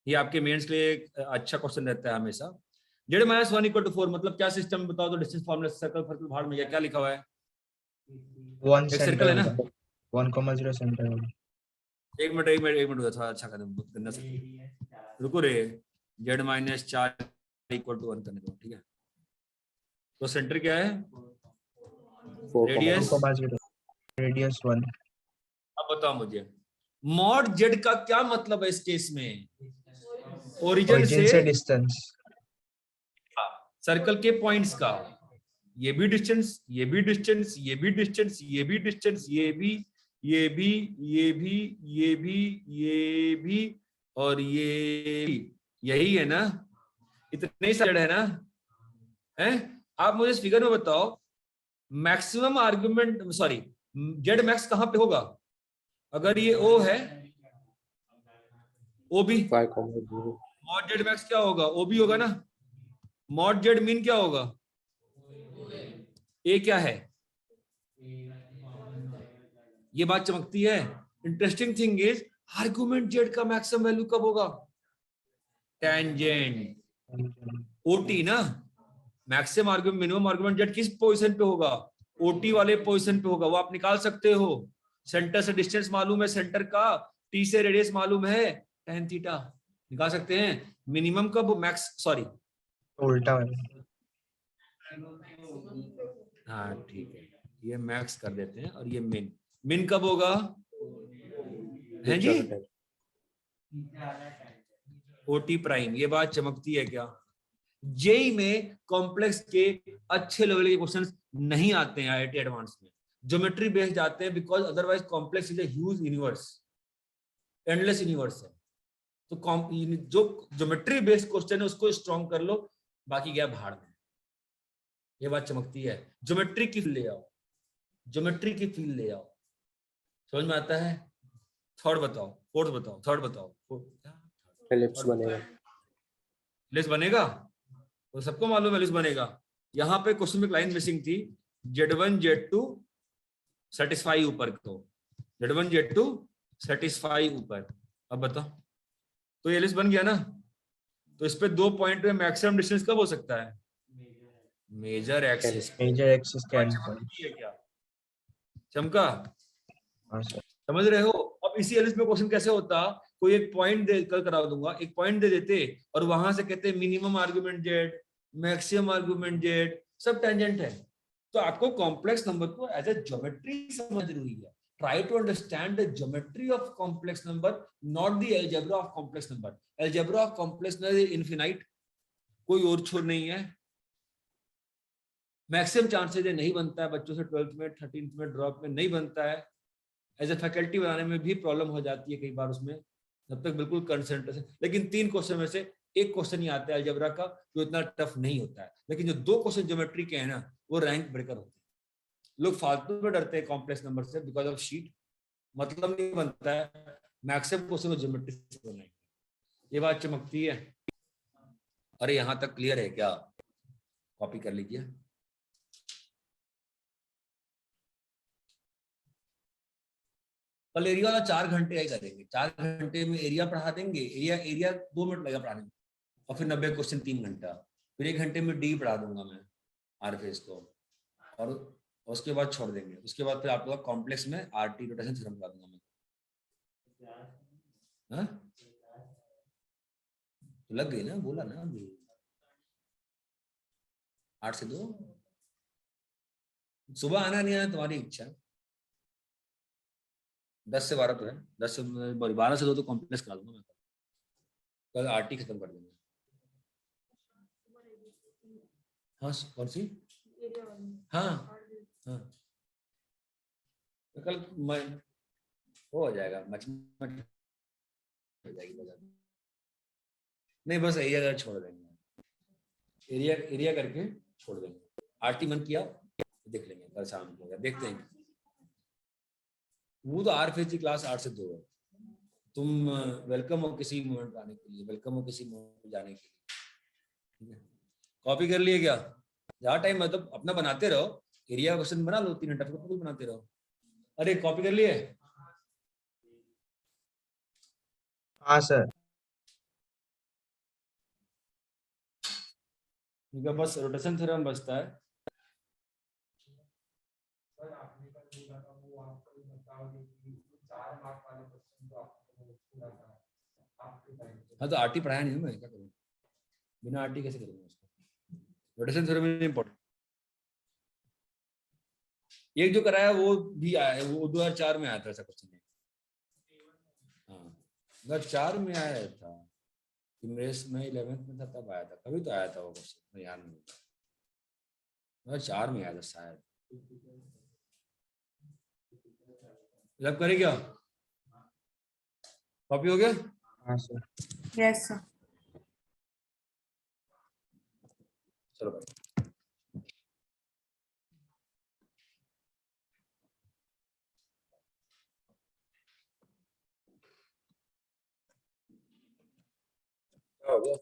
ये आपके मेंस के लिए एक अच्छा क्वेश्चन रहता है हमेशा। Z-1 = 4 मतलब क्या सिस्टम बताओ तो? डिस्टेंस फॉर्मूला सर्कल सर्कल भाग में क्या लिखा हुआ है? वन एक सर्कल सेंटर है ना? होगा, 1,0 सेंटर होगा। एक मिनट थोड़ा अच्छा कर दो, करना सकते। रुको रे, Z-4 = 1 करने दो, ठीक है? तो सेंटर क्या है? 4, रेडियस 2,0 रेडियस 1। अब बताओ मुझे, मॉड Z का क्या मतलब है इस केस में? ओरिजिन ओरिजिन से से डिस्टेंस। सर्कल के पॉइंट्स का। ये भी डिस्टेंस, ये भी डिस्टेंस, ये भी डिस्टेंस, ये भी डिस्टेंस, ये भी, ये भी, ये भी, ये भी, ये भी और ये भी। यही है ना? इतने ही साइड है ना? हैं? आप मुझे इस फिगर में बताओ, maximum argument, sorry, Z max कहां पे होगा? अगर ये O है, O भी, 5,0 मॉड जेड मैक्स क्या होगा? O भी होगा ना? मॉड जेड मीन क्या होगा? ए क्या है? ये बात चमकती है। Interesting thing is, argument Z का मैक्सिमम वैल्यू कब होगा? टेंजेंट ओटी ना। Maximum argument minimum argument Z किस पोजीशन पे होगा? ओटी वाले पोजीशन पे होगा। वो आप निकाल सकते हो। सेंटर से डिस्टेंस मालूम है सेंटर का, टी से रेडियस मालूम है, tan थीटा निकाल सकते हैं। मिनिमम कब? मैक्स, सॉरी उल्टा है। हाँ ठीक है, ये मैक्स कर देते हैं और ये मिन। मिन कब होगा? हैं जी? OT prime. ये बात चमकती है क्या? जेई में कॉम्प्लेक्स के अच्छे लेवल के क्वेश्चंस नहीं आते हैं आईआईटी एडवांस में, ज्योमेट्री बेस्ड आते हैं, because otherwise complex is a huge universe, endless universe है। तो जो ज्योमेट्री बेस्ड क्वेश्चन है उसको स्ट्रॉन्ग कर लो, बाकी गया भाड़ में। ये बात चमकती है। ज्योमेट्री की ले आओ, ज्योमेट्री की फील्ड ले आओ, समझ में आता है? थर्ड बताओ, फोर्थ बताओ, थर्ड बताओ। एलिप्स बनेगा। एलिप्स बनेगा? तो सबको मालूम है एलिप्स बनेगा। यहाँ पे क्वेश्चन में लाइन मिसिंग थी, Z1 Z2 सेटिस्फाई ऊपर को, Z1 Z2 सेटिस्फाई ऊपर। अब बताओ, तो एलिप्स बन गया ना? तो इस पे 2 पॉइंट में मैक्सिमम डिस्टेंस कब हो सकता है? Major axis. मेजर एक्सिस के एंड पॉइंट। क्या चमका? हाँ सर। समझ रहे हो? अब इसी एलिप्स में क्वेश्चन कैसे होता, कोई एक पॉइंट दे, कल करा दूंगा, एक पॉइंट दे देते और वहां से कहते minimum argument Z, maximum argument Z, सब टेंजेंट है। तो आपको कॉम्प्लेक्स नंबर को एज ए ज्योमेट्री समझ रही है। Try to understand the geometry of complex number, not the algebra of complex number. Algebra of complex number is infinite, कोई और छोर नहीं है। मैक्सिमम चांसेस नहीं बनता है बच्चों से 12th में 13th में ड्रॉप में नहीं बनता है। एज ए फैकल्टी बनाने में भी प्रॉब्लम हो जाती है कई बार उसमें, जब तक बिल्कुल कंसंट्रेशन। लेकिन 3 क्वेश्चन में से एक क्वेश्चन ही आता है अलजेब्रा का जो इतना टफ नहीं होता है, लेकिन जो 2 क्वेश्चन ज्योमेट्री के हैं ना वो रैंक ब्रेकर होते हैं। लोग फालतू में डरते हैं कॉम्प्लेक्स नंबर से बिकॉज ऑफ शीट, मतलब नहीं बनता है। मैक्सिमम क्वेश्चन को ज्योमेट्री से बनाएंगे। ये बात चमकती है। अरे यहां तक क्लियर है क्या? कॉपी कर लीजिए। कल एरिया वाला 4 घंटे ही करेंगे। 4 घंटे में एरिया पढ़ा देंगे। एरिया 2 मिनट लगेगा पढ़ाने में, और फिर 90 क्वेश्चन 3 घंटा। फिर 1 घंटे में डी पढ़ा दूंगा मैं आरफेस को, और उसके बाद छोड़ देंगे। उसके बाद फिर आप लोग कॉम्प्लेक्स में आरटी रोटेशन थ्योरम पढ़ा दूंगा मैं। हाँ? तो लग गई ना, बोला ना अभी। 8 से 2, सुबह आना नहीं आना तुम्हारी इच्छा। 10 से 12 तो है, 10 से 12 से 2 तो कॉम्प्लेक्स करा दूंगा मैं, कल आरटी खत्म कर देंगे। हाँ कौन सी? हाँ हाँ तो कल मैं वो हो जाएगा, मैच हो जाएगी बाजार में। नहीं बस एरिया छोड़ देंगे, एरिया करके छोड़ देंगे। आरटी मन किया देख लेंगे कल शाम को, देखते हैं। वो तो आरफेज की क्लास 8 से 2 है। तुम वेलकम हो किसी मोमेंट आने के लिए, वेलकम हो किसी मोमेंट जाने के लिए, ठीक है। कॉपी कर लिए क्या? जहाँ टाइम मतलब अपना बनाते रहो, एरिया क्वेश्चन बना लो 3 घंटा फिर बनाते रहो। अरे कॉपी कर लिए? हाँ सर। ठीक है, बस रोटेशन थ्योरम बचता है। हाँ तो आरटी पढ़ाया नहीं मैं, क्या करूँ बिना आरटी कैसे करूँगा उसको? Rotation theorem important. एक जो कराया वो भी आया है, वो 2004 में आया था ऐसा क्वेश्चन। हाँ 2004 में आया था कि मैं 11th में था तब आया था, कभी तो आया था वो क्वेश्चन, याद नहीं। 2004 में आया था शायद। जब करे क्या? कॉपी हो गया? हाँ सर। Yes sir. चलो भाई। हो गया।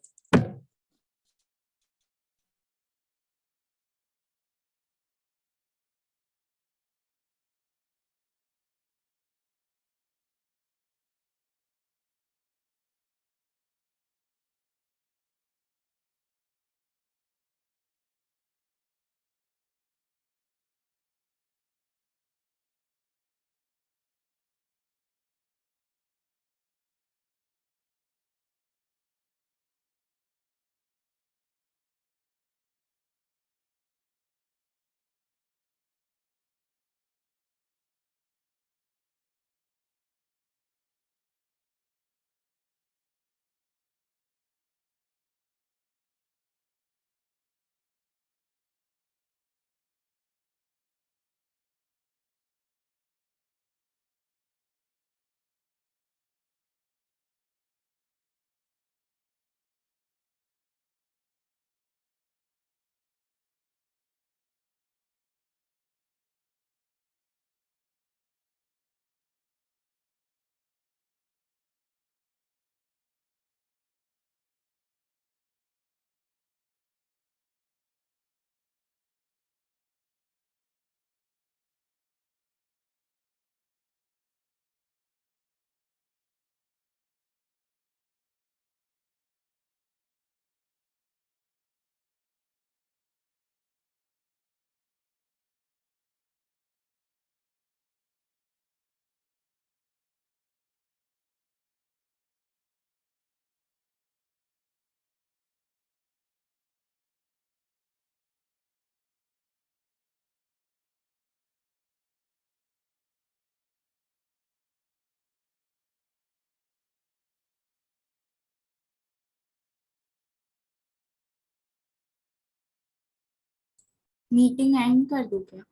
मीटिंग एंड कर दूं क्या?